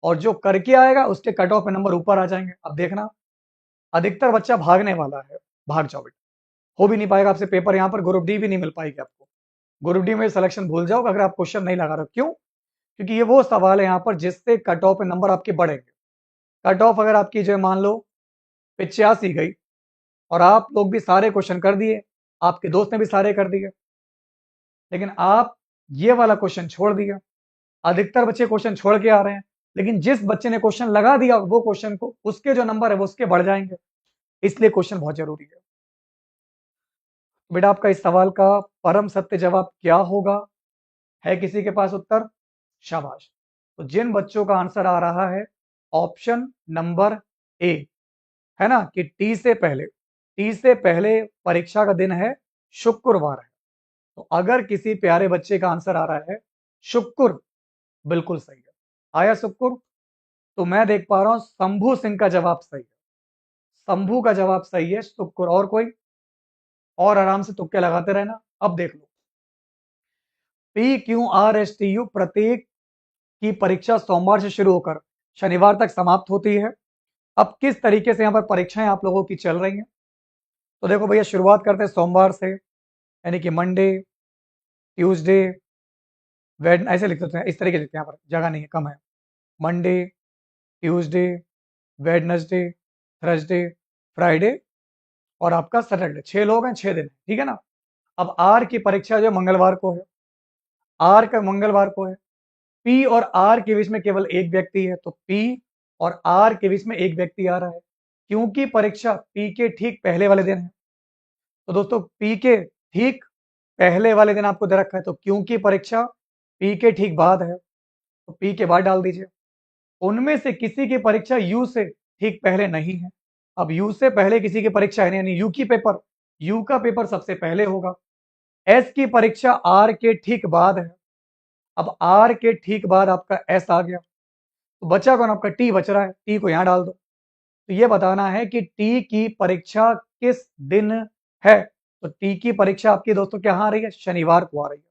और जो करके आएगा उसके कट ऑफ में नंबर ऊपर आ जाएंगे। अब देखना अधिकतर बच्चा भागने वाला है, भाग जाओ बेटा, हो भी नहीं पाएगा आपसे पेपर, यहाँ पर ग्रुप डी भी नहीं मिल पाएगी आपको। ग्रुप डी में सिलेक्शन भूल जाओ अगर आप क्वेश्चन नहीं लगा रहे हो। क्यों? क्योंकि ये वो सवाल है यहाँ पर जिससे कट ऑफ में नंबर आपके बढ़ेंगे। कट ऑफ अगर आपकी जो है मान लो 85 गई, और आप लोग भी सारे क्वेश्चन कर दिए, आपके दोस्त ने भी सारे कर दिए, लेकिन आप ये वाला क्वेश्चन छोड़ दिया। अधिकतर बच्चे क्वेश्चन छोड़ के आ रहे हैं, लेकिन जिस बच्चे ने क्वेश्चन लगा दिया वो क्वेश्चन को, उसके जो नंबर है वो उसके बढ़ जाएंगे, इसलिए क्वेश्चन बहुत जरूरी है। बेटा आपका इस सवाल का परम सत्य जवाब क्या होगा? है किसी के पास उत्तर? शाबाश। तो जिन बच्चों का आंसर आ रहा है ऑप्शन नंबर ए, है ना, कि टी से पहले परीक्षा का दिन है शुक्रवार है, तो अगर किसी प्यारे बच्चे का आंसर आ रहा है शुक्र, बिल्कुल सही है, आया शुक्र। तो मैं देख पा रहा हूं शंभू सिंह का जवाब सही है, शंभू का जवाब सही है, शुक्र। और कोई? और आराम से तुक्के लगाते रहना। अब देख लो, P Q R S T U प्रत्येक की परीक्षा सोमवार से शुरू होकर शनिवार तक समाप्त होती है। अब किस तरीके से यहाँ पर परीक्षाएं आप लोगों की चल रही हैं, तो देखो भैया शुरुआत करते हैं सोमवार से, यानी कि मंडे ट्यूसडे वेड, ऐसे लिख देते हैं, इस तरीके से लिखते हैं, यहाँ पर जगह नहीं है, कम है। Monday Tuesday Wednesday Thursday Friday और आपका सैटरडे, 6 लोग हैं, 6 दिन, ठीक है ना। अब आर की परीक्षा जो मंगलवार को है, आर का मंगलवार को है, P और R के बीच में केवल एक व्यक्ति है, तो P और R के बीच में एक व्यक्ति आ रहा है। क्योंकि परीक्षा P के ठीक पहले वाले दिन है, तो दोस्तों P के ठीक पहले वाले दिन आपको दे रखा है, तो क्योंकि परीक्षा P के ठीक बाद है, तो P के बाद डाल दीजिए। उनमें से किसी की परीक्षा U से ठीक पहले नहीं है। अब U से पहले किसी की परीक्षा है नहीं, यानी U का पेपर सबसे पहले होगा। S की परीक्षा R के ठीक बाद है। अब R के ठीक बाद आपका S आ गया, तो बचा कौन? आपका T बच रहा है, T को यहां डाल दो। तो ये बताना है कि T की परीक्षा किस दिन है। तो T की परीक्षा आपकी दोस्तों क्या आ रही है? शनिवार को आ रही है।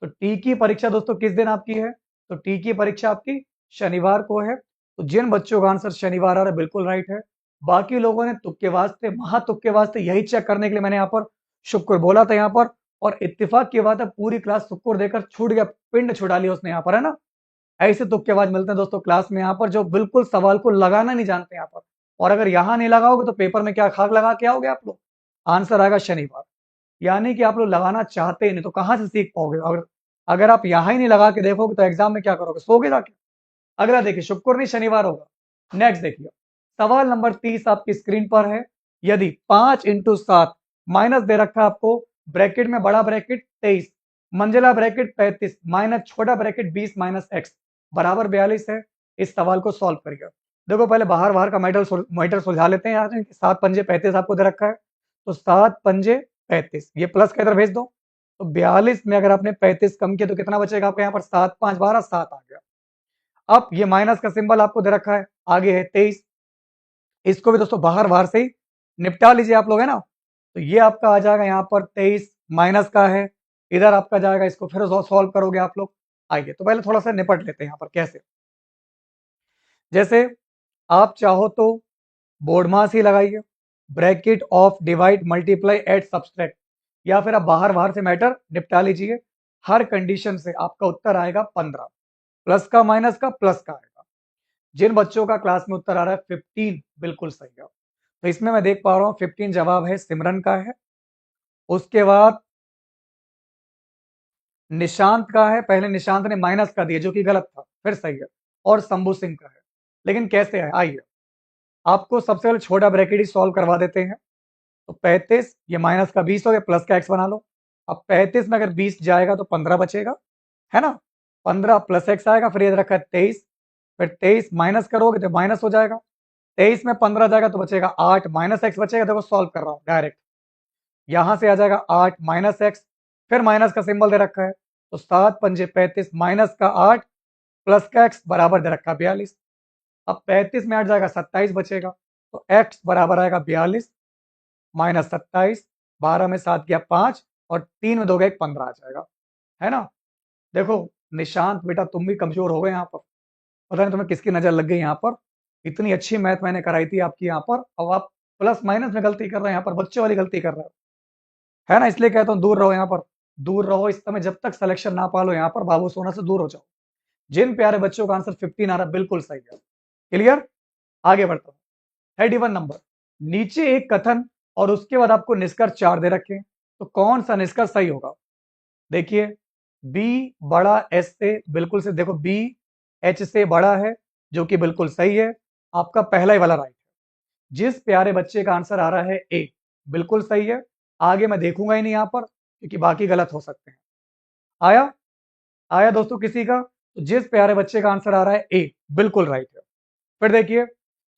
तो T की परीक्षा दोस्तों किस दिन आपकी है? तो T की परीक्षा आपकी शनिवार को है। तो जिन बच्चों का आंसर शनिवार आ रहा है बिल्कुल राइट है। बाकी लोगों ने तुक्के वास्ते, महातुक्के वास्ते, यही चेक करने के लिए मैंने यहाँ पर शुक्र बोला था यहाँ पर, और इत्तेफाक की बात है पूरी क्लास शुक्र देकर छूट गया, पिंड छुड़ा लिया उसने यहाँ पर, है ना। ऐसे तुक्केबाज मिलते हैं दोस्तों क्लास में यहाँ पर, जो बिल्कुल सवाल को लगाना नहीं जानते यहाँ पर, और अगर यहाँ नहीं लगाओगे तो पेपर में क्या खाक लगा के आओगे आप लोग? आंसर आएगा शनिवार। यानी कि आप लोग लगाना चाहते ही नहीं, तो कहां से सीख पाओगे? अगर अगर आप यहां ही नहीं लगा के देखोगे तो एग्जाम में क्या करोगे? सोगे जाके? अगला देखिए, शुक्र नहीं शनिवार होगा। नेक्स्ट देखिए, सवाल नंबर 30 आपकी स्क्रीन पर है। यदि 5 × 7 माइनस दे रखा है आपको, ब्रैकेट में बड़ा ब्रैकेट 23, मंजिला ब्रैकेट 35, माइनस छोटा ब्रैकेट 20 माइनस एक्स बराबर 42 है। इस सवाल को सॉल्व करिए। देखो पहले बाहर बाहर का मैटर सुलझा लेते हैं। यहाँ 7 × 5 = 35 आपको दे रखा है, तो 7 × 5 = 35, ये प्लस का इधर भेज दो। तो 42 में अगर आपने 35 कम किया तो कितना बचेगा आपका? यहाँ पर 7 × 5 = 12, 7 आ गया। अब ये माइनस का सिंबल आपको दे रखा है, आगे है 23, इसको भी दोस्तों बाहर बाहर से ही निपटा लीजिए आप लोग, है ना। तो ये आपका आ जाएगा यहाँ पर 23 माइनस का है, इधर आपका जाएगा, इसको फिर सॉल्व करोगे आप लोग। आइए तो पहले थोड़ा सा निपट लेते हैं यहाँ पर कैसे। जैसे आप चाहो तो बोर्ड मास ही लगाइए, bracket of divide multiply add subtract, या फिर आप बाहर बाहर से मैटर निपटा लीजिए। हर कंडीशन से आपका उत्तर आएगा 15, प्लस का माइनस का प्लस का आएगा। जिन बच्चों का क्लास में उत्तर आ रहा है 15 बिल्कुल सही है। तो इसमें मैं देख पा रहा हूं 15 जवाब है सिमरन का है, उसके बाद निशांत का है। पहले निशांत ने माइनस का दिया जो कि गलत था, फिर सही है, और शंभू सिंह का है। लेकिन कैसे है, आइए आपको सबसे पहले छोटा ब्रैकेट ही सॉल्व करवा देते हैं। तो 35, ये माइनस का 20 हो गया, प्लस का x बना लो। अब 35 में अगर 20 जाएगा तो 15 बचेगा, है ना। 15 प्लस x आएगा, फिर ये रखा है 23, फिर 23 माइनस करोगे तो माइनस हो जाएगा। 23 में 15 जाएगा तो बचेगा 8 माइनस x बचेगा। देखो सॉल्व कर रहा हूं डायरेक्ट, यहां से आ जाएगा 8 माइनस x, फिर माइनस का सिंबल दे रखा है, तो 7 × 5 = 35 माइनस का 8 प्लस का x बराबर दे रखा है 42। अब 35 में 8 जाएगा 27 बचेगा, तो x बराबर आएगा 42 माइनस 27, 12 में 7 गया 5, और 3 में 2 गया 15 आ जाएगा, है ना। देखो निशांत बेटा तुम भी कमजोर हो गए यहाँ पर, पता नहीं तुम्हें किसकी नजर लग गई यहाँ पर। इतनी अच्छी मैथ मैंने कराई थी आपकी यहाँ पर, अब आप प्लस माइनस में गलती कर रहे हैं, यहाँ पर बच्चों वाली गलती कर रहे हो, है ना। इसलिए कहता हूँ दूर रहो यहाँ पर, दूर रहो इस समय, जब तक सिलेक्शन ना पालो यहाँ पर बाबू सोना से दूर हो जाओ। जिन प्यारे बच्चों का आंसर 15 आ रहा है बिल्कुल सही है। क्लियर, आगे बढ़ता हूँ। 31 नंबर, नीचे एक कथन और उसके बाद आपको निष्कर्ष 4 दे रखे हैं, तो कौन सा निष्कर्ष सही होगा? देखिए बी बड़ा एस से बिल्कुल से, देखो बी एच से बड़ा है, जो कि बिल्कुल सही है, आपका पहला ही वाला राइट है। जिस प्यारे बच्चे का आंसर आ रहा है ए, बिल्कुल सही है। आगे मैं देखूंगा ही नहीं यहाँ पर, क्योंकि बाकी गलत हो सकते हैं। आया आया दोस्तों किसी का? तो जिस प्यारे बच्चे का आंसर आ रहा है ए, बिल्कुल राइट है। फिर देखिए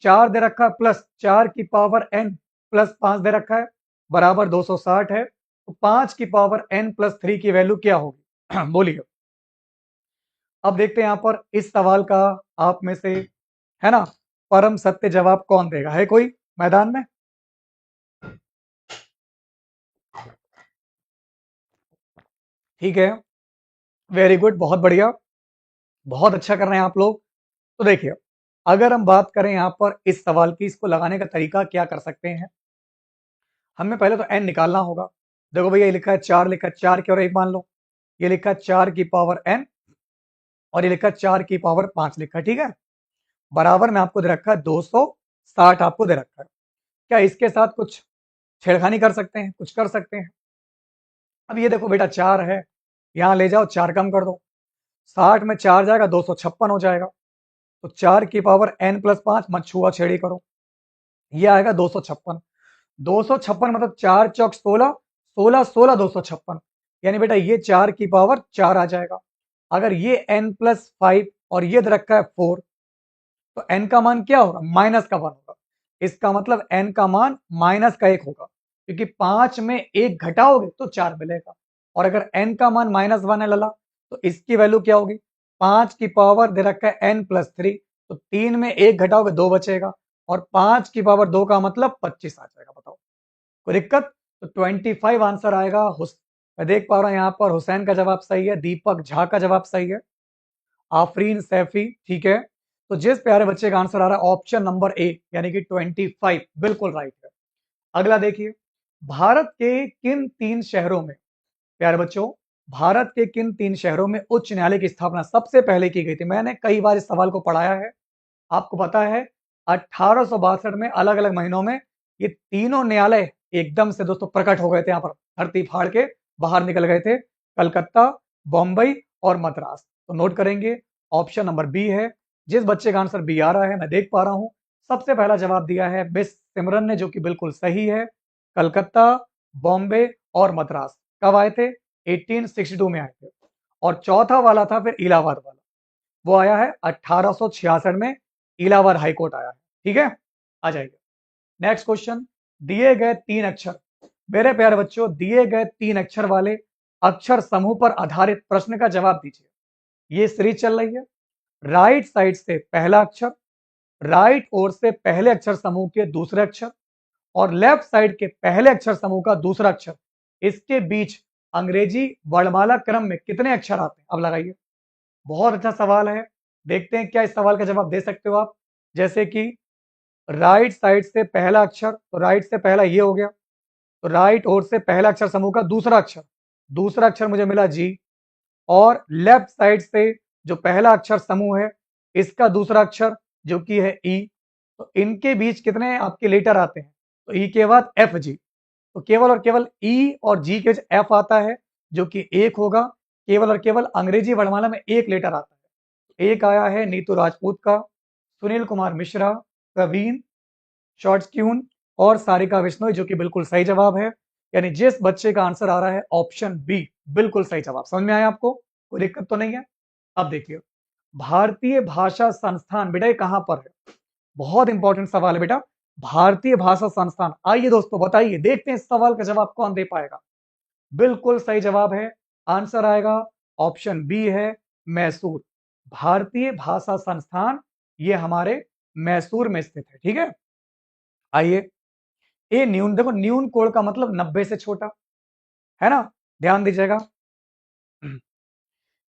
4 दे रखा है, प्लस 4 की पावर n प्लस 5 दे रखा है, बराबर 260 है। तो 5 की पावर n प्लस 3 की वैल्यू क्या होगी? बोलिए। अब देखते हैं यहाँ पर इस सवाल का आप में से, है ना, परम सत्य जवाब कौन देगा? है कोई मैदान में? ठीक है, वेरी गुड, बहुत बढ़िया, बहुत अच्छा कर रहे हैं आप लोग। तो देखिए अगर हम बात करें यहाँ पर इस सवाल की, इसको लगाने का तरीका क्या कर सकते हैं, हमें पहले तो n निकालना होगा। देखो भैया ये लिखा है 4, लिखा है 4 की और 1 मान लो, ये लिखा है 4 की पावर n, और ये लिखा है 4 की पावर 5 लिखा है, ठीक है। बराबर में आपको दे रखा है 260 आपको दे रखा है। क्या इसके साथ कुछ छेड़खानी कर सकते हैं? कुछ कर सकते हैं। अब ये देखो बेटा 4 है, यहाँ ले जाओ 4 कम कर दो, 60 में 4 जाएगा 256 हो जाएगा। तो 4 की पावर n+5 मत छुआ छेड़ी करो, ये आएगा 256। 256 मतलब 4 चौक 16, 16 16 256, यानी बेटा ये 4 की पावर 4 आ जाएगा। अगर ये n+5 और ये दे रखा है 4, तो n का मान क्या होगा? माइनस का 1 होगा। इसका मतलब n का मान माइनस का 1 होगा, क्योंकि 5 में 1 घटाओगे तो 4 मिलेगा। और अगर n का मान -1 है लला, तो इसकी वैल्यू क्या होगी? 5 की पावर दे रखा है n+3, तो 3 में 1 घटाओगे 2 बचेगा, और 5 की पावर 2 का मतलब 25 आ जाएगा। बताओ कोई दिक्कत? तो 25 आंसर आएगा। मैं देख पा रहा हूं यहां पर हुसैन का जवाब सही है, दीपक झा का जवाब सही है, आफरीन सैफी ठीक है। तो जिस प्यारे बच्चे का आंसर आ रहा है ऑप्शन नंबर ए यानी कि 25 बिल्कुल राइट है। अगला देखिए, भारत के किन 3 शहरों में, प्यारे बच्चों, भारत के किन 3 शहरों में उच्च न्यायालय की स्थापना सबसे पहले की गई थी? मैंने कई बार इस सवाल को पढ़ाया है, आपको पता है 1862 में अलग अलग महीनों में ये तीनों न्यायालय एकदम से दोस्तों प्रकट हो गए थे, यहाँ पर धरती फाड़ के बाहर निकल गए थे, कलकत्ता, बॉम्बई और मद्रास। तो नोट करेंगे ऑप्शन नंबर बी है। जिस बच्चे का आंसर बी आ रहा है मैं देख पा रहा हूं, सबसे पहला जवाब दिया है मिस सिमरन ने, जो कि बिल्कुल सही है। कलकत्ता, बॉम्बे और मद्रास कब आए थे? 1862 में आए थे। और चौथा वाला था फिर इलाहाबाद वाला, वो आया है 1866 में, इलाहाबाद हाईकोर्ट आया है। ठीक है, आ जाइए नेक्स्ट क्वेश्चन। दिए गए 3 अक्षर, मेरे प्यारे बच्चों, दिए गए 3 अक्षर वाले अक्षर समूह पर आधारित प्रश्न का जवाब दीजिए। ये सीरीज चल रही है, राइट साइड से पहला अक्षर, राइट ओर से पहले अक्षर समूह के दूसरे अक्षर, और लेफ्ट साइड के पहले अक्षर समूह का दूसरा अक्षर, इसके बीच अंग्रेजी वर्णमाला क्रम में कितने अक्षर आते हैं? अब लगाइए, बहुत अच्छा सवाल है। देखते हैं क्या इस सवाल का जवाब दे सकते हो आप। जैसे कि राइट साइड से पहला अक्षर, तो राइट से पहला ये हो गया, तो राइट ओर से पहला अक्षर समूह का दूसरा अक्षर, दूसरा अक्षर मुझे मिला जी। और लेफ्ट साइड से जो पहला अक्षर समूह है, इसका दूसरा अक्षर जो कि है ई, तो इनके बीच कितने आपके लेटर आते हैं? तो ई के बाद एफ जी, तो केवल और केवल ई और जी के एफ आता है, जो कि एक होगा। केवल और केवल अंग्रेजी वर्णमाला में एक लेटर आता है। एक आया है नीतू राजपूत का, सुनील कुमार मिश्रा, प्रवीण शॉर्ट्स क्यून और सारिका बिश्नोई, जो कि बिल्कुल सही जवाब है। यानी जिस बच्चे का आंसर आ रहा है ऑप्शन बी बिल्कुल सही जवाब। समझ में आया आपको? कोई दिक्कत तो नहीं है? अब देखिए, भारतीय भाषा संस्थान बेटा ये कहां पर है? बहुत इंपॉर्टेंट सवाल है बेटा। भारतीय भाषा संस्थान, आइए दोस्तों बताइए, देखते हैं इस सवाल का जवाब कौन दे पाएगा। बिल्कुल सही जवाब है, आंसर आएगा ऑप्शन बी है मैसूर। भारतीय भाषा संस्थान ये हमारे मैसूर में स्थित है। ठीक है, आइए, ए न्यून, देखो न्यून कोड का मतलब 90 से छोटा है ना, ध्यान दीजिएगा।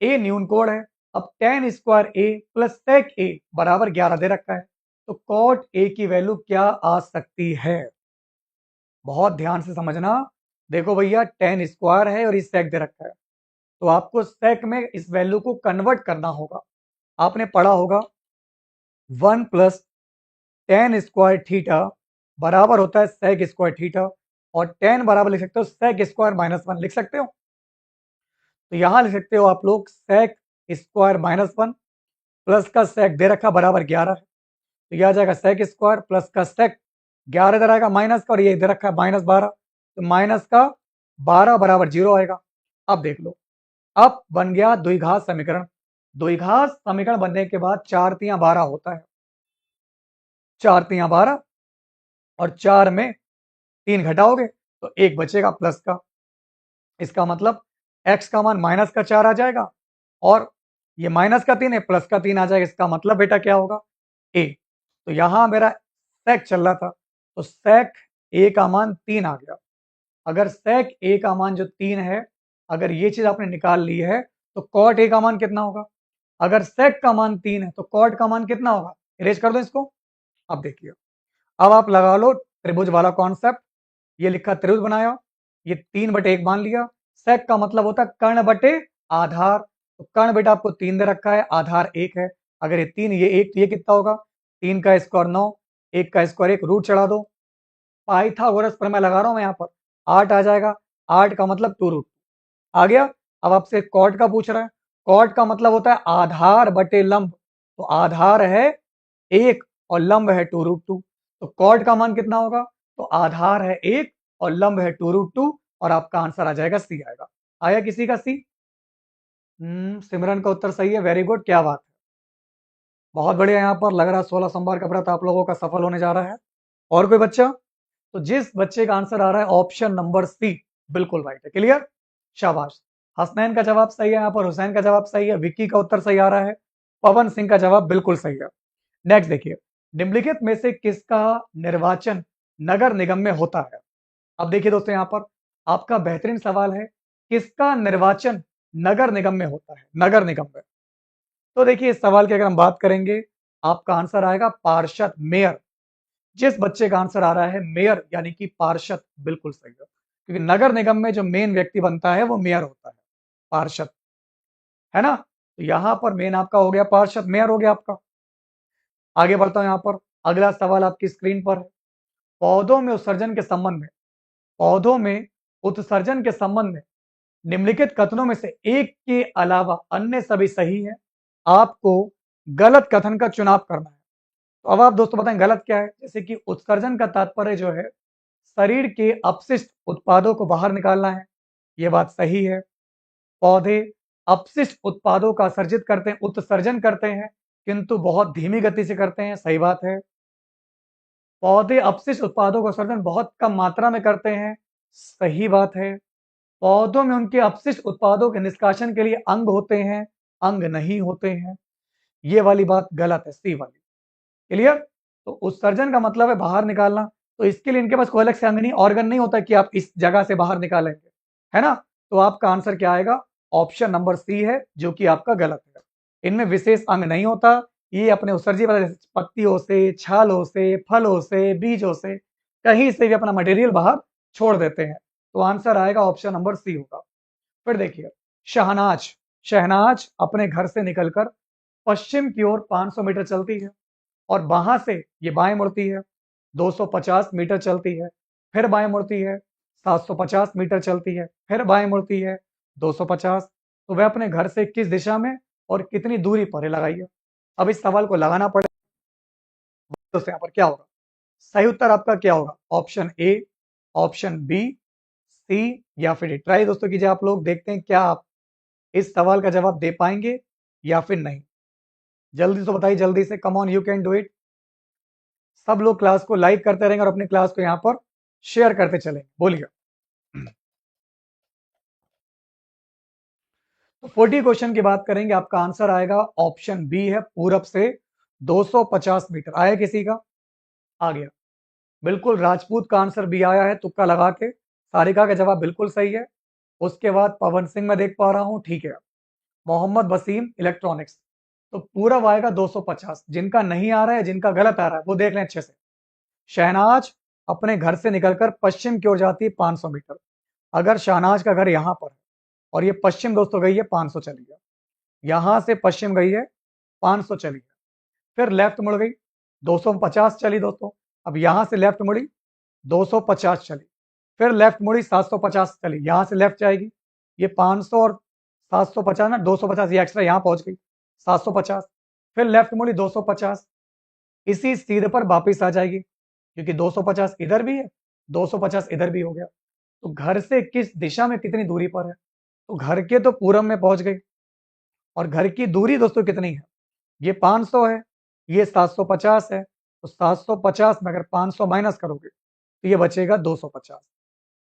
ए न्यून कोड है। अब tan स्क्वायर ए प्लस sec ए बराबर 11 दे रखा है, तो cot ए की वैल्यू क्या आ सकती है? बहुत ध्यान से समझना। देखो भैया, tan स्क्वायर है और इस sec दे रखा है, तो आपको sec में इस वैल्यू को कन्वर्ट करना होगा। आपने पढ़ा होगा 1 प्लस tan स्क्वायर थीटा बराबर होता है sec स्क्वायर थीटा, और tan बराबर लिख सकते हो sec स्क्वायर -1 लिख सकते हो। तो यहां लिख सकते हो आप लोग sec स्क्वायर -1 प्लस का sec दे रखा बराबर 11 है, तो यह आ जाएगा sec स्क्वायर प्लस का sec, 11 इधर आएगा माइनस का, और ये इधर रखा है -12, तो माइनस का 12 बराबर 0 आएगा। अब देख लो, अब बन गया द्विघात समीकरण। द्विघात समीकरण बनने के बाद 4 तियां 12 होता है, 4 तियां 12, और 4 में 3 घटाओगे तो 1 बचेगा प्लस का। इसका मतलब x का मान -4 आ जाएगा, और ये -3 है, +3 आ जाएगा। इसका मतलब बेटा क्या होगा? a। तो यहां मेरा sec चल रहा था, तो sec a का मान 3 आ गया। अगर sec a का मान जो 3 है, अगर ये चीज आपने निकाल ली है, तो cot a का मान कितना होगा? अगर sec का मान 3 है तो cot का मान कितना होगा? इरेज कर दो इसको। अब देखिए, अब आप लगा लो त्रिभुज वाला कॉन्सेप्ट। ये लिखा त्रिभुज बनाया, ये 3/1 मान लिया। सेक का मतलब होता है कर्ण बटे आधार, तो कर्ण बेटा आपको 3 दे रखा है, आधार 1 है। अगर ये 3 ये 1 तो ये कितना होगा? 3 का स्क्वायर 9, 1 का स्क्वायर 1, रूट चढ़ा दो। पाइथागोरस प्रमेय लगा रहा हूं मैं यहाँ पर, 8 आ जाएगा। 8 का मतलब 2 रूट आ गया। अब आपसे कॉट का पूछ रहा है, कॉट का मतलब होता है आधार बटे लंब, तो आधार है 1 और लंब है 2√2, तो कॉट का मान कितना होगा? तो आधार है 1 और लंब है 2√2 और आपका आंसर आ जाएगा सी आएगा। आया किसी का सी? सिमरन का उत्तर सही है, वेरी गुड, क्या बात है, बहुत बढ़िया। यहाँ पर लग रहा है 16 सोमवार का व्रत आप लोगों का सफल होने जा रहा है। और कोई बच्चा? तो जिस बच्चे का आंसर आ रहा है ऑप्शन नंबर सी बिल्कुल राइट है। क्लियर, शाबाश। हसनैन का जवाब सही है, यहाँ पर हुसैन का जवाब सही है, विक्की का उत्तर सही आ रहा है, पवन सिंह का जवाब बिल्कुल सही है। नेक्स्ट देखिए, निम्नलिखित में से किसका निर्वाचन नगर निगम में होता है? अब देखिए दोस्तों, यहाँ पर आपका बेहतरीन सवाल है, किसका निर्वाचन नगर निगम में होता है? नगर निगम में। तो देखिए इस सवाल की अगर हम बात करेंगे, आपका आंसर आएगा पार्षद, मेयर। जिस बच्चे का आंसर आ रहा है मेयर यानी कि पार्षद, बिल्कुल सही है, क्योंकि नगर निगम में जो मेन व्यक्ति बनता है वो मेयर होता है, पार्षद, है ना। तो यहां पर मेन आपका हो गया पार्षद, मेयर हो गया आपका। आगे बढ़ता हूं, यहां पर अगला सवाल आपकी स्क्रीन पर है। पौधों में उत्सर्जन के संबंध में, पौधों में उत्सर्जन के संबंध में निम्नलिखित कथनों में से एक के अलावा अन्य सभी सही है, आपको गलत कथन का चुनाव करना है। तो अब आप दोस्तों बताएं गलत क्या है? जैसे कि उत्सर्जन का तात्पर्य जो है शरीर के अपशिष्ट उत्पादों को बाहर निकालना है, ये बात सही है। पौधे अपशिष्ट उत्पादों का सर्जित करते हैं, उत्सर्जन करते हैं, किंतु बहुत धीमी गति से करते हैं, सही बात है। पौधे अपशिष्ट उत्पादों का सर्जन बहुत कम मात्रा में करते हैं, सही बात है। पौधों में उनके अपशिष्ट उत्पादों के निष्कासन के लिए अंग होते हैं, अंग नहीं होते हैं, ये वाली बात गलत है, सी वाली। क्लियर? तो उत्सर्जन का मतलब है बाहर निकालना, तो इसके लिए इनके पास कोई अलग से अंग नहीं, ऑर्गन नहीं होता कि आप इस जगह से बाहर निकालेंगे, है ना। तो आपका आंसर क्या आएगा? ऑप्शन नंबर सी है, जो कि आपका गलत है। इनमें विशेष अंग नहीं होता, ये अपने उत्सर्जी वाले पत्तियों से, छालों से, फलों से, बीजों से, कहीं से भी अपना मटेरियल बाहर छोड़ देते हैं। तो आंसर आएगा ऑप्शन नंबर सी होगा। फिर देखिए, शहनाज, शहनाज अपने घर से निकलकर पश्चिम की ओर 500 मीटर चलती है और वहां से ये बाएं मुड़ती है, 250 मीटर चलती है, फिर बाएं मुड़ती है, 750 मीटर चलती है, फिर बाएं मुड़ती है, 250। तो वह अपने घर से किस दिशा में और कितनी दूरी पर है, लगाइए। अब इस सवाल को लगाना पड़ेगा, तो यहाँ पर क्या होगा? सही उत्तर आपका क्या होगा? ऑप्शन ए, ऑप्शन बी, सी या फिर डी। ट्राई दोस्तों कीजिए आप लोग, देखते हैं क्या आप इस सवाल का जवाब दे पाएंगे या फिर नहीं। जल्दी से बताइए, जल्दी से, come on, you can do it. सब लोग क्लास को लाइक करते रहेंगे और अपनी क्लास को यहाँ पर शेयर करते चलेंगे, बोलिए। तो 40 क्वेश्चन की बात करेंगे, आपका आंसर आएगा ऑप्शन बी है, पूरब से 250 मीटर। आया किसी का? आ गया, बिल्कुल राजपूत का आंसर भी आया है, तुक्का लगा के। सारिका का जवाब बिल्कुल सही है। उसके बाद पवन सिंह मैं देख पा रहा हूं, ठीक है। मोहम्मद वसीम इलेक्ट्रॉनिक्स, तो पूरब आएगा 250। जिनका नहीं आ रहा है, जिनका गलत आ रहा है, वो देख लें अच्छे से। शहनाज अपने घर से निकलकर पश्चिम की ओर जाती है 500 मीटर। अगर शहनाज का घर यहां पर है और ये पश्चिम दोस्तों गई है 500 चली है, यहां से पश्चिम गई है 500 चली है, फिर लेफ्ट मुड़ गई 250 चली दोस्तों। अब यहां से लेफ्ट मुड़ी 250 चली, फिर लेफ्ट मुड़ी 750 चली, यहां से लेफ्ट जाएगी, ये 500 और 750 ना 250, ये एक्स्ट्रा यहां पहुंच गई 750, फिर लेफ्ट मुड़ी 250, इसी सीध पर वापिस आ जाएगी, क्योंकि 250 इधर भी है, 250 इधर भी हो गया। तो घर से किस दिशा में कितनी दूरी पर है? तो घर के तो पूरब में पहुंच गई, और घर की दूरी दोस्तों कितनी है? ये 500 है, ये 750 है, तो 750 में अगर 500 माइनस करोगे तो ये बचेगा 250।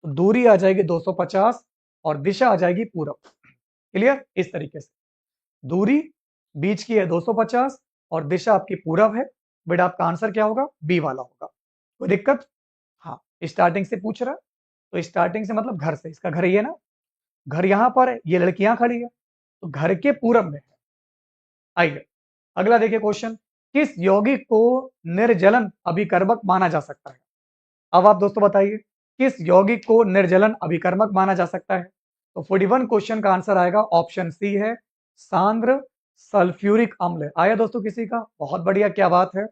तो दूरी आ जाएगी 250 और दिशा आ जाएगी पूरब। क्लियर? इस तरीके से दूरी बीच की है 250 और दिशा आपकी पूरब है। बट आपका आंसर क्या होगा? बी वाला होगा। कोई दिक्कत? हाँ, स्टार्टिंग से पूछ रहा है, तो स्टार्टिंग से मतलब घर से, इसका घर ये ना, घर यहां पर है, ये लड़की यहां खड़ी है, तो घर के पूरब में है। आइए अगला देखिए क्वेश्चन, किस यौगिक को निर्जलन अभिकर्मक माना जा सकता है? अब आप दोस्तों बताइए, किस यौगिक को निर्जलन अभिकर्मक माना जा सकता है? तो 41 क्वेश्चन का आंसर आएगा ऑप्शन सी है, सांद्र सल्फ्यूरिक अम्ल। आया दोस्तों किसी का? बहुत बढ़िया, क्या बात है,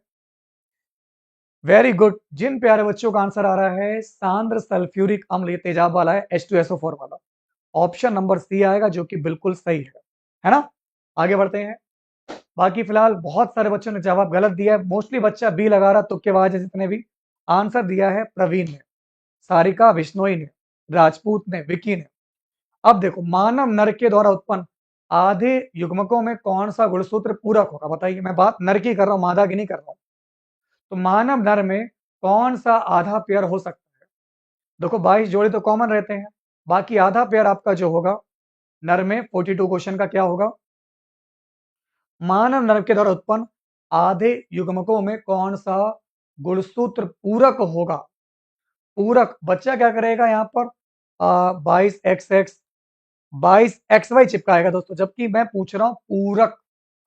वेरी गुड। जिन प्यारे बच्चों का आंसर आ रहा है सांद्र सल्फ्यूरिक अम्ल, ये तेजाब वाला है, H2SO4 वाला, ऑप्शन नंबर सी आएगा, जो कि बिल्कुल सही है ना। आगे बढ़ते हैं। बाकी फिलहाल बहुत सारे बच्चों ने जवाब गलत दिया है, मोस्टली बच्चा बी लगा रहा, तुक्केबाज है जितने भी। आंसर दिया है प्रवीण ने, सारिका बिश्नोई ने, राजपूत ने, विकी ने। अब देखो, मानव नर के द्वारा उत्पन्न आधे युग्मकों में कौन सा गुणसूत्र पूरक होगा? बताइए, मैं बात नर की कर रहा हूं, मादा की नहीं कर रहा हूं। तो मानव नर में कौन सा आधा पेयर हो सकता है? देखो 22 जोड़े तो कॉमन रहते हैं, बाकी आधा पेयर आपका जो होगा नर में 42 क्वेश्चन का क्या होगा? मानव नर के द्वारा उत्पन्न आधे युग्मकों में कौन सा गुणसूत्र पूरक होगा? पूरक बच्चा क्या करेगा यहाँ पर? 22 XX 22 XY चिपकाएगा दोस्तों, जबकि मैं पूछ रहा हूं पूरक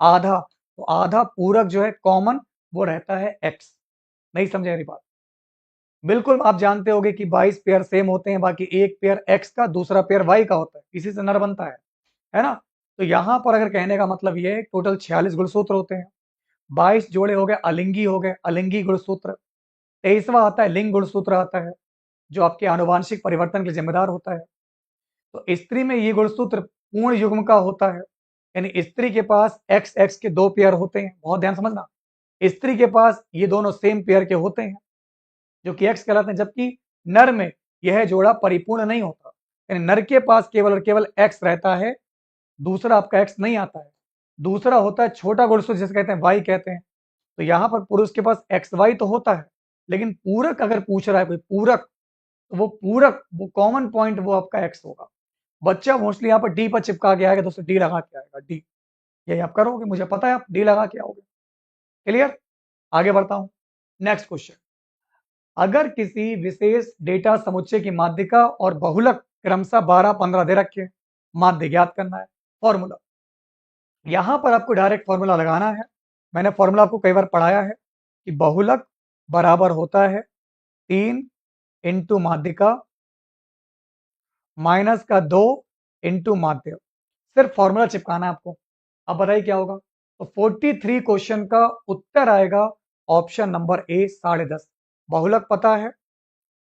आधा, तो आधा पूरक जो है कॉमन वो रहता है X। नहीं समझे मेरी बात? बिल्कुल आप जानते होंगे कि 22 पेयर सेम होते हैं, बाकी एक पेयर X का दूसरा पेयर Y का होता है, इसी से नर बनता है ना? तो यहां पर अगर कहने का मतलब ये है टोटल 46 गुणसूत्र होते हैं। 22 जोड़े हो गए अलिंगी, हो गए अलिंगी गुणसूत्र। 23वां आता है लिंग गुणसूत्र आता है, जो आपके आनुवांशिक परिवर्तन के लिए जिम्मेदार होता है। तो स्त्री में ये गुणसूत्र पूर्ण युग्म का होता है, यानी स्त्री के पास XX के 2 पेयर होते हैं, बहुत ध्यान समझना। स्त्री के पास ये दोनों सेम पेयर के होते हैं, जो कि X कहलाते हैं, जबकि नर में यह जोड़ा परिपूर्ण नहीं होता, यानी नर के पास केवल और केवल X रहता है, दूसरा आपका X नहीं आता है। दूसरा होता है छोटा गुणसूत्र, जिसे कहते हैं Y कहते हैं। तो यहां पर पुरुष के पास XY तो होता है, लेकिन पूरक अगर पूछ रहा है कोई पूरक, तो वो पूरक, वो कॉमन पॉइंट वो आपका X होगा। बच्चा मोस्टली यहाँ पर डी पर चिपका के आएगा, दोस्तों डी लगा के आएगा, डी। यही आप करोगे, मुझे पता है आप डी लगा के आओगे। क्लियर? आगे बढ़ता हूं। नेक्स्ट क्वेश्चन, अगर किसी विशेष डेटा समुच्चय की माध्यिका और बहुलक क्रमशः 12-15 दे रखे, माध्य ज्ञात करना है। फॉर्मूला, यहां पर आपको डायरेक्ट फॉर्मूला लगाना है। मैंने फॉर्मूला आपको कई बार पढ़ाया है कि बहुलक बराबर होता है 3 इंटू माध्यिका माइनस का 2 इंटू माध्य। सिर्फ फॉर्मूला चिपकाना है आपको। अब बताइए क्या होगा? तो 43 क्वेश्चन का उत्तर आएगा ऑप्शन नंबर ए 10.5। बहुलक पता है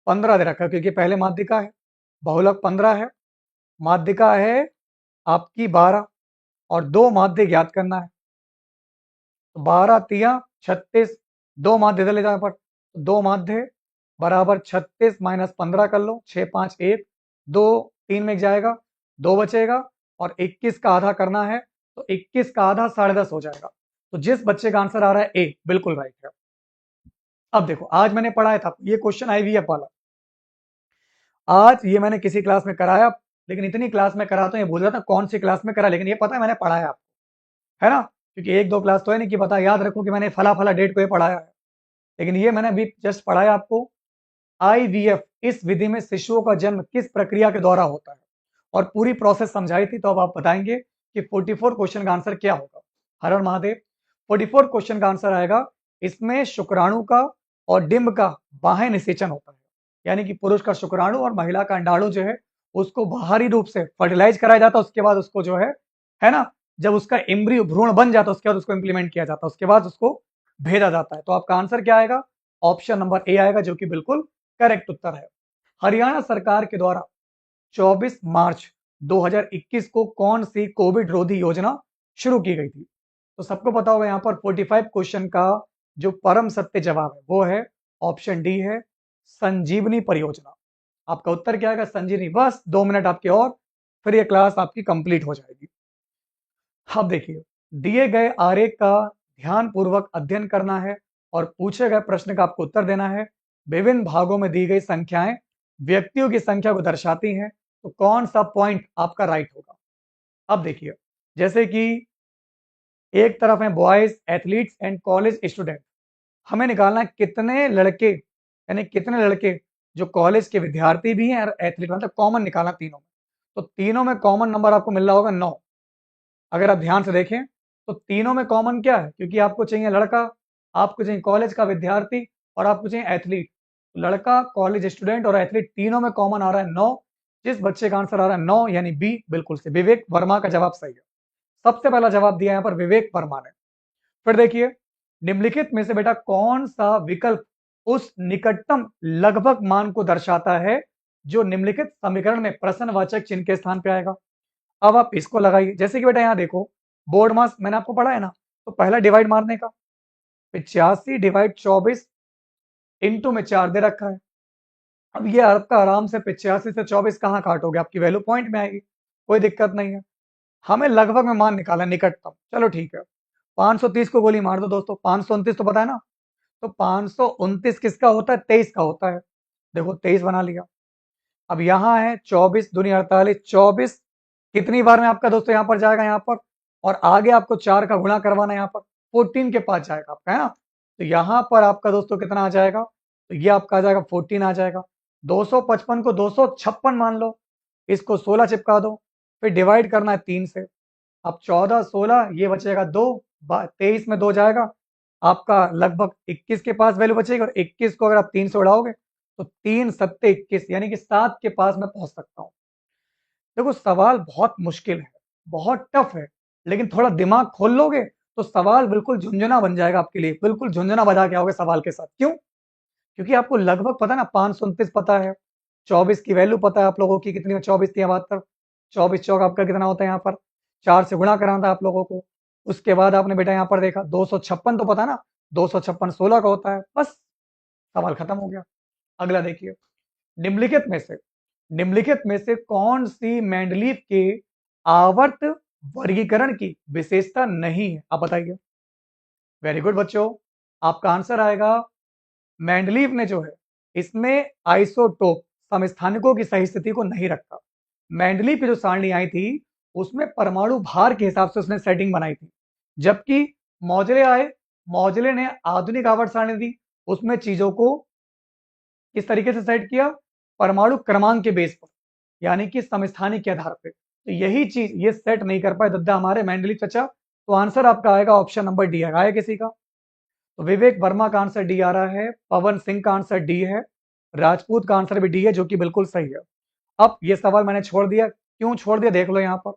15 दे रखा है, क्योंकि पहले माध्यिका है। बहुलक 15 है, माध्यिका है आपकी 12, और दो माध्य ज्ञात करना है। तो 12 तिया 36, दो माध्य इधर ले जाने पर, दो माध्य बराबर 36 माइनस 15 कर लो, 6 5 1, 2 3 में जाएगा, 2 बचेगा, और 21 का आधा करना है, तो 21 का आधा 10.5 हो जाएगा। तो जिस बच्चे का आंसर आ रहा है ए, बिल्कुल राइट है। अब देखो, आज मैंने पढ़ाया था ये क्वेश्चन IVF वाला, आज ये मैंने किसी क्लास में कराया, लेकिन इतनी क्लास में कराता हूं ये भूल जाता कौन सी क्लास में करा, लेकिन ये पता है मैंने पढ़ाया आपको, है ना? क्योंकि एक दो क्लास तो है नहीं कि पता याद रखूं कि मैंने फला फला डेट को ये पढ़ाया है, लेकिन ये मैंने अभी जस्ट पढ़ाया आपको। IVF, इस विधि में शिशुओं का जन्म किस प्रक्रिया के द्वारा होता है, और पूरी प्रोसेस समझाई थी। तो अब आप बताएंगे कि 44 क्वेश्चन का आंसर क्या होगा। हर हर महादेव। 44 क्वेश्चन का आंसर आएगा, इसमें शुक्राणु का और डिंब का बाह्य निषेचन होता है, यानी कि पुरुष का शुक्राणु और महिला का अंडाणु जो है उसको बाहरी रूप से फर्टिलाइज कराया जाता है, उसके बाद उसको जो है ना, जब उसका एम्ब्रियो भ्रूण बन जाता है उसके बाद उसको इंप्लीमेंट किया जाता है, उसके बाद उसको भेजा जाता है। तो आपका आंसर क्या आएगा? ऑप्शन नंबर ए आएगा, जो कि बिल्कुल करेक्ट उत्तर है। हरियाणा सरकार के द्वारा 24 मार्च 2021 को कौन सी कोविड रोधी योजना शुरू की गई थी? तो सबको पता होगा यहाँ पर 45 क्वेश्चन का जो परम सत्य जवाब है वो है ऑप्शन डी है संजीवनी परियोजना। आपका उत्तर क्या आएगा? संजीवनी। बस 2 मिनट आपके और, फिर ये क्लास आपकी कंप्लीट हो जाएगी। अब देखिए, दिए गए आरेख का ध्यान पूर्वक अध्ययन करना है और पूछे गए प्रश्न का आपको उत्तर देना है। विभिन्न भागों में दी गई संख्याएं व्यक्तियों की संख्या को दर्शाती हैं, तो कौन सा पॉइंट आपका राइट होगा? अब देखिए, जैसे कि एक तरफ है boys athletes and college student, हमें निकालना है कितने लड़के, यानी कितने लड़के जो कॉलेज के विद्यार्थी भी हैं और एथलीट, मतलब कॉमन निकालना तीनों में। तो तीनों में कॉमन नंबर आपको मिल रहा होगा 9। अगर आप ध्यान से देखें तो तीनों में कॉमन क्या है, क्योंकि आपको चाहिए लड़का, आपको चाहिए कॉलेज का विद्यार्थी, और आपको चाहिए एथलीट। लड़का, कॉलेज स्टूडेंट और एथलीट तीनों में कॉमन आ रहा है 9। जिस बच्चे का आंसर आ रहा है 9 यानी बी, बिल्कुल से विवेक वर्मा का जवाब सही है। सबसे पहला जवाब दिया यहाँ पर विवेक वर्मा ने। फिर देखिए, निम्नलिखित में से बेटा कौन सा विकल्प उस निकटतम लगभग मान को दर्शाता है जो निम्नलिखित समीकरण में प्रश्नवाचक चिन्ह के स्थान पे आएगा? अब आप इसको लगाइए। जैसे कि बेटा यहाँ देखो, बोर्ड मास मैंने आपको पढ़ा है ना, तो पहला डिवाइड मारने का, 85 डिवाइड 24 इंटू में 4 दे रखा है। अब ये आपका आराम से 85 से 24 कहाँ काटोगे, आपकी वैल्यू पॉइंट में आएगी, कोई दिक्कत नहीं है। हमें लगभग में मान निकाला निकटतम, चलो ठीक है। 530 को गोली मार दो दोस्तों, 529 तो पता है ना, तो 529 किसका होता है, 23 का होता है। देखो 23 बना लिया। अब यहाँ है 24 दूनी 48, 24 कितनी बार में आपका दोस्तों यहाँ पर जाएगा, यहाँ पर, और आगे आपको 4 का गुणा करवाना है, यहाँ पर 14 के पास जाएगा आपका, है ना। तो यहाँ पर आपका दोस्तों कितना आ जाएगा, तो ये आपका आ जाएगा 14 आ जाएगा। 255 को 256 मान लो, इसको 16 चिपका दो, फिर डिवाइड करना है 3 से। अब 14 16 ये बचेगा 2, 23 में 2 जाएगा, आपका लगभग 21 के पास वैल्यू बचेगी, और 21 को अगर आप 3 से उड़ाओगे तो 3 सत्ते 21, यानी कि 7 के पास मैं पहुंच सकता हूं। देखो सवाल बहुत मुश्किल है, बहुत टफ है, लेकिन थोड़ा दिमाग खोल लोगे तो सवाल बिल्कुल झुंझुना बन जाएगा आपके लिए, बिल्कुल झुंझुना बजा के आओगे सवाल के साथ। क्यों? क्योंकि आपको लगभग पता है ना, 529 पता है, 24 की वैल्यू पता है आप लोगों की कितनी है, 24 3 72, 24 चौक आपका कितना होता है, यहाँ पर 4 से गुणा कराना था आप लोगों को। उसके बाद आपने बेटा यहाँ पर देखा 256 तो पता ना, 256 16 का होता है, बस सवाल खत्म हो गया। अगला देखिए, निम्नलिखित में से कौन सी मेंडलीव के आवर्त वर्गीकरण की विशेषता नहीं है, आप बताइए। वेरी गुड बच्चों, आपका आंसर आएगा, मेंडलीव ने जो है इसमें आइसोटोप समस्थानिकों की सही स्थिति को नहीं रखा। मेंडलीव की जो सारणी आई थी उसमें परमाणु भार के हिसाब से उसने सेटिंग बनाई थी, जबकि मौजले आए, मौजले ने आधुनिक आवर्त सारणी दी, उसमें चीजों को किस तरीके से सेट किया, परमाणु क्रमांक के बेस पर, यानी कि समस्थानिक के आधार पर। तो यही चीज ये सेट नहीं कर पाए दद्दा हमारे मेंडलीव चचा। तो आंसर आपका आएगा ऑप्शन नंबर डी आएगा किसी का। तो विवेक वर्मा का आंसर डी आ रहा है, पवन सिंह का आंसर डी है, राजपूत का आंसर भी डी है, जो कि बिल्कुल सही है। अब ये सवाल मैंने छोड़ दिया, क्यों छोड़ दिया देख लो यहाँ पर,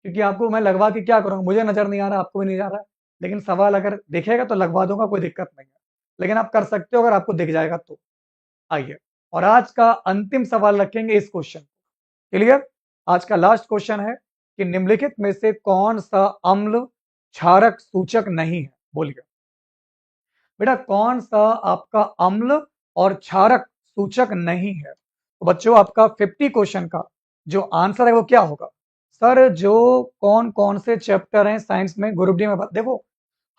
क्योंकि आपको मैं लगवा के क्या करूंगा, मुझे नजर नहीं आ रहा, आपको भी नहीं आ रहा है, लेकिन सवाल अगर दिखेगा तो लगवा दूंगा, कोई दिक्कत नहीं है, लेकिन आप कर सकते हो अगर आपको दिख जाएगा तो। आइए, और आज का अंतिम सवाल रखेंगे इस क्वेश्चन को, क्लियर। आज का लास्ट क्वेश्चन है कि निम्नलिखित में से कौन सा अम्ल क्षारक सूचक नहीं है, बोलिए बेटा कौन सा आपका अम्ल और क्षारक सूचक नहीं है। तो बच्चों आपका 50 क्वेश्चन का जो आंसर है वो क्या होगा, सर जो कौन कौन से चैप्टर हैं साइंस में ग्रुप डी में, देखो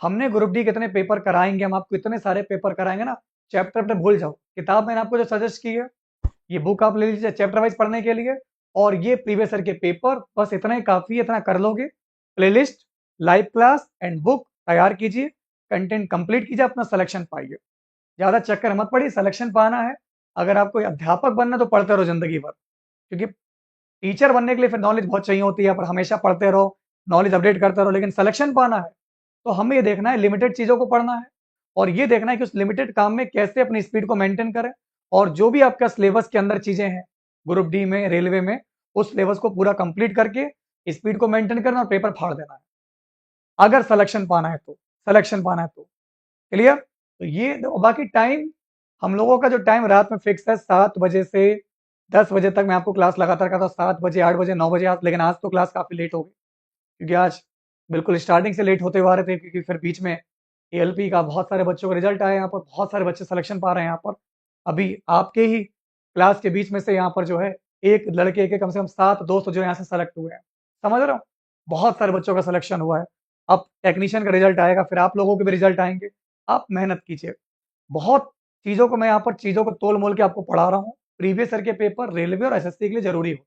हमने ग्रुप डी कितने पेपर कराएंगे, हम आपको इतने सारे पेपर कराएंगे ना, चैप्टर पे भूल जाओ। किताब मैंने आपको जो सजेस्ट की है, ये बुक आप ले लीजिए चैप्टर वाइज पढ़ने के लिए, और ये प्रीवियस ईयर के पेपर, बस इतना ही काफी है, इतना कर लोगे। Playlist, live class and book तैयार कीजिए, कंटेंट कंप्लीट कीजिए, अपना सिलेक्शन पाइए। ज्यादा चक्कर मत पड़िए, सिलेक्शन पाना है। अगर आपको अध्यापक बनना तो पढ़ते रहो जिंदगी भर, क्योंकि टीचर बनने के लिए फिर नॉलेज बहुत चाहिए होती है, पर हमेशा पढ़ते रहो, नॉलेज अपडेट करते रहो, लेकिन सिलेक्शन पाना है तो हमें ये देखना है लिमिटेड चीजों को पढ़ना है, और ये देखना है कि उस लिमिटेड काम में कैसे अपनी स्पीड को मेंटेन करें, और जो भी आपका सिलेबस के अंदर चीजें हैं ग्रुप डी में, रेलवे में, उस सिलेबस को पूरा कंप्लीट करके स्पीड को मेंटेन करना और पेपर फाड़ देना है, अगर सिलेक्शन पाना है तो, क्लियर। तो ये बाकी टाइम, हम लोगों का जो टाइम रात में फिक्स है 7 बजे से 10 बजे तक मैं आपको क्लास लगातार करता हूँ, 7 बजे 8 बजे 9 बजे आज, लेकिन आज तो क्लास काफी लेट हो गई, क्योंकि आज बिल्कुल स्टार्टिंग से लेट होते हुए आ रहे थे, क्योंकि फिर बीच में एएलपी का बहुत सारे बच्चों का रिजल्ट आया, यहाँ पर बहुत सारे बच्चे सिलेक्शन पा रहे हैं यहाँ पर। अभी आपके ही क्लास के बीच में से यहाँ पर जो है एक लड़के के कम से कम 7 दोस्त जो यहाँ से सेलेक्ट हुए हैं, समझ रहे हो, बहुत सारे बच्चों का सिलेक्शन हुआ है। अब टेक्नीशियन का रिजल्ट आएगा, फिर आप लोगों के भी रिजल्ट आएंगे, आप मेहनत कीजिए। बहुत चीजों को मैं यहाँ पर चीजों को तोल मोल के आपको पढ़ा रहा हूँ। प्रीवियस ईयर के पेपर रेलवे और एसएससी के लिए जरूरी हो,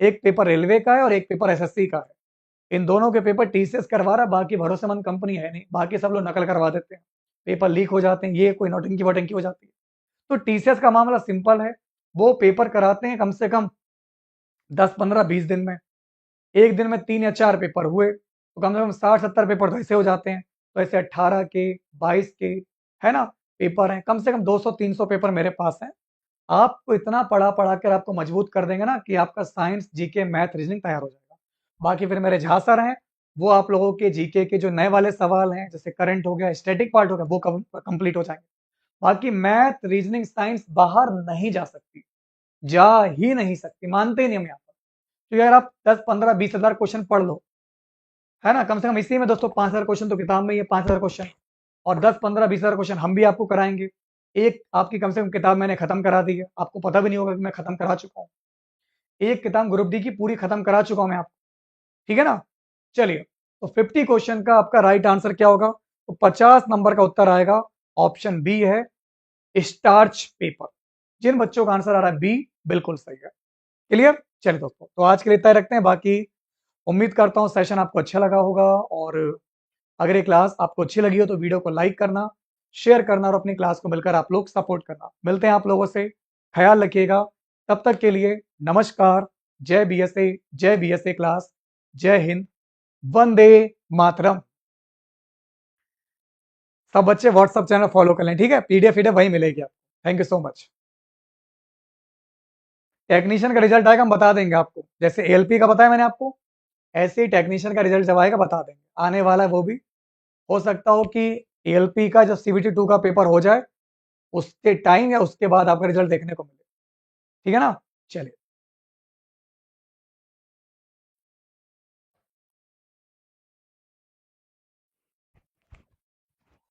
एक पेपर रेलवे का है और एक पेपर एसएससी का है, इन दोनों के पेपर टीसीएस करवा रहा है, बाकी भरोसेमंद कंपनी है नहीं, बाकी सब लोग नकल करवा देते हैं, पेपर लीक हो जाते हैं, ये कोई नौटंकी वोटंकी हो जाती है। तो टीसीएस का मामला सिंपल है, वो पेपर कराते हैं कम से कम 10 15 20 दिन में, एक दिन में 3 या 4 पेपर हुए तो कम से कम 60 70 पेपर तो ऐसे हो जाते हैं। तो ऐसे 18 के 22 के, है ना, पेपर हैं, कम से कम 200 300 पेपर मेरे पास हैं। आपको इतना पढ़ा पढ़ा कर आपको मजबूत कर देंगे ना कि आपका साइंस जीके मैथ रीजनिंग तैयार हो जाएगा। बाकी फिर मेरे झा सर हैं, वो आप लोगों के जीके के जो नए वाले सवाल हैं, जैसे करंट हो गया, स्टैटिक पार्ट हो गया, वो कंप्लीट हो जाएंगे। बाकी मैथ रीजनिंग साइंस बाहर नहीं जा सकती, जा ही नहीं सकती, मानते ही नहीं हम यहाँ पर। तो यार आप 10 15 20 हजार क्वेश्चन पढ़ लो, है ना। कम से कम इसी में दोस्तों 5,000 क्वेश्चन तो किताब में ही है, 5,000 क्वेश्चन, और 10, 15, 20,000 क्वेश्चन हम भी आपको कराएंगे। एक आपकी कम से कम किताब मैंने खत्म करा दी है, आपको पता भी नहीं होगा कि मैं खत्म करा चुका हूँ। एक किताब ग्रुप डी की पूरी खत्म करा चुका हूं मैं आपको, ठीक है ना। चलिए, तो 50 क्वेश्चन का आपका राइट आंसर क्या होगा? तो 50 नंबर का उत्तर आएगा, ऑप्शन बी है, स्टार्च पेपर। जिन बच्चों का आंसर आ रहा है बी, बिल्कुल सही है। क्लियर? चलिए दोस्तों, तो आज के लिए इतना ही रखते हैं। बाकी उम्मीद करता हूं सेशन आपको अच्छा लगा होगा, और अगर ये क्लास आपको अच्छी लगी हो तो वीडियो को लाइक करना, शेयर करना, और अपनी क्लास को मिलकर आप लोग सपोर्ट करना। मिलते हैं आप लोगों से, ख्याल रखिएगा। तब तक के लिए नमस्कार। जय बीएसए, जय बीएसए क्लास, जय हिंद, वंदे मातरम। सब बच्चे व्हाट्सएप चैनल फॉलो कर लें, ठीक है। पीडीएफ वहीं मिलेगी आपको। Thank you so much. Technician का रिजल्ट आएगा, हम बता देंगे आपको। जैसे एएलपी का बताया मैंने आपको, ऐसे ही टेक्नीशियन का रिजल्ट जब आएगा बता देंगे। आने वाला है वो भी। हो सकता हो कि एएलपी का जब सीबीटी 2 का पेपर हो जाए उसके टाइम या उसके बाद आपका रिजल्ट देखने को मिले, ठीक है ना। चलिए।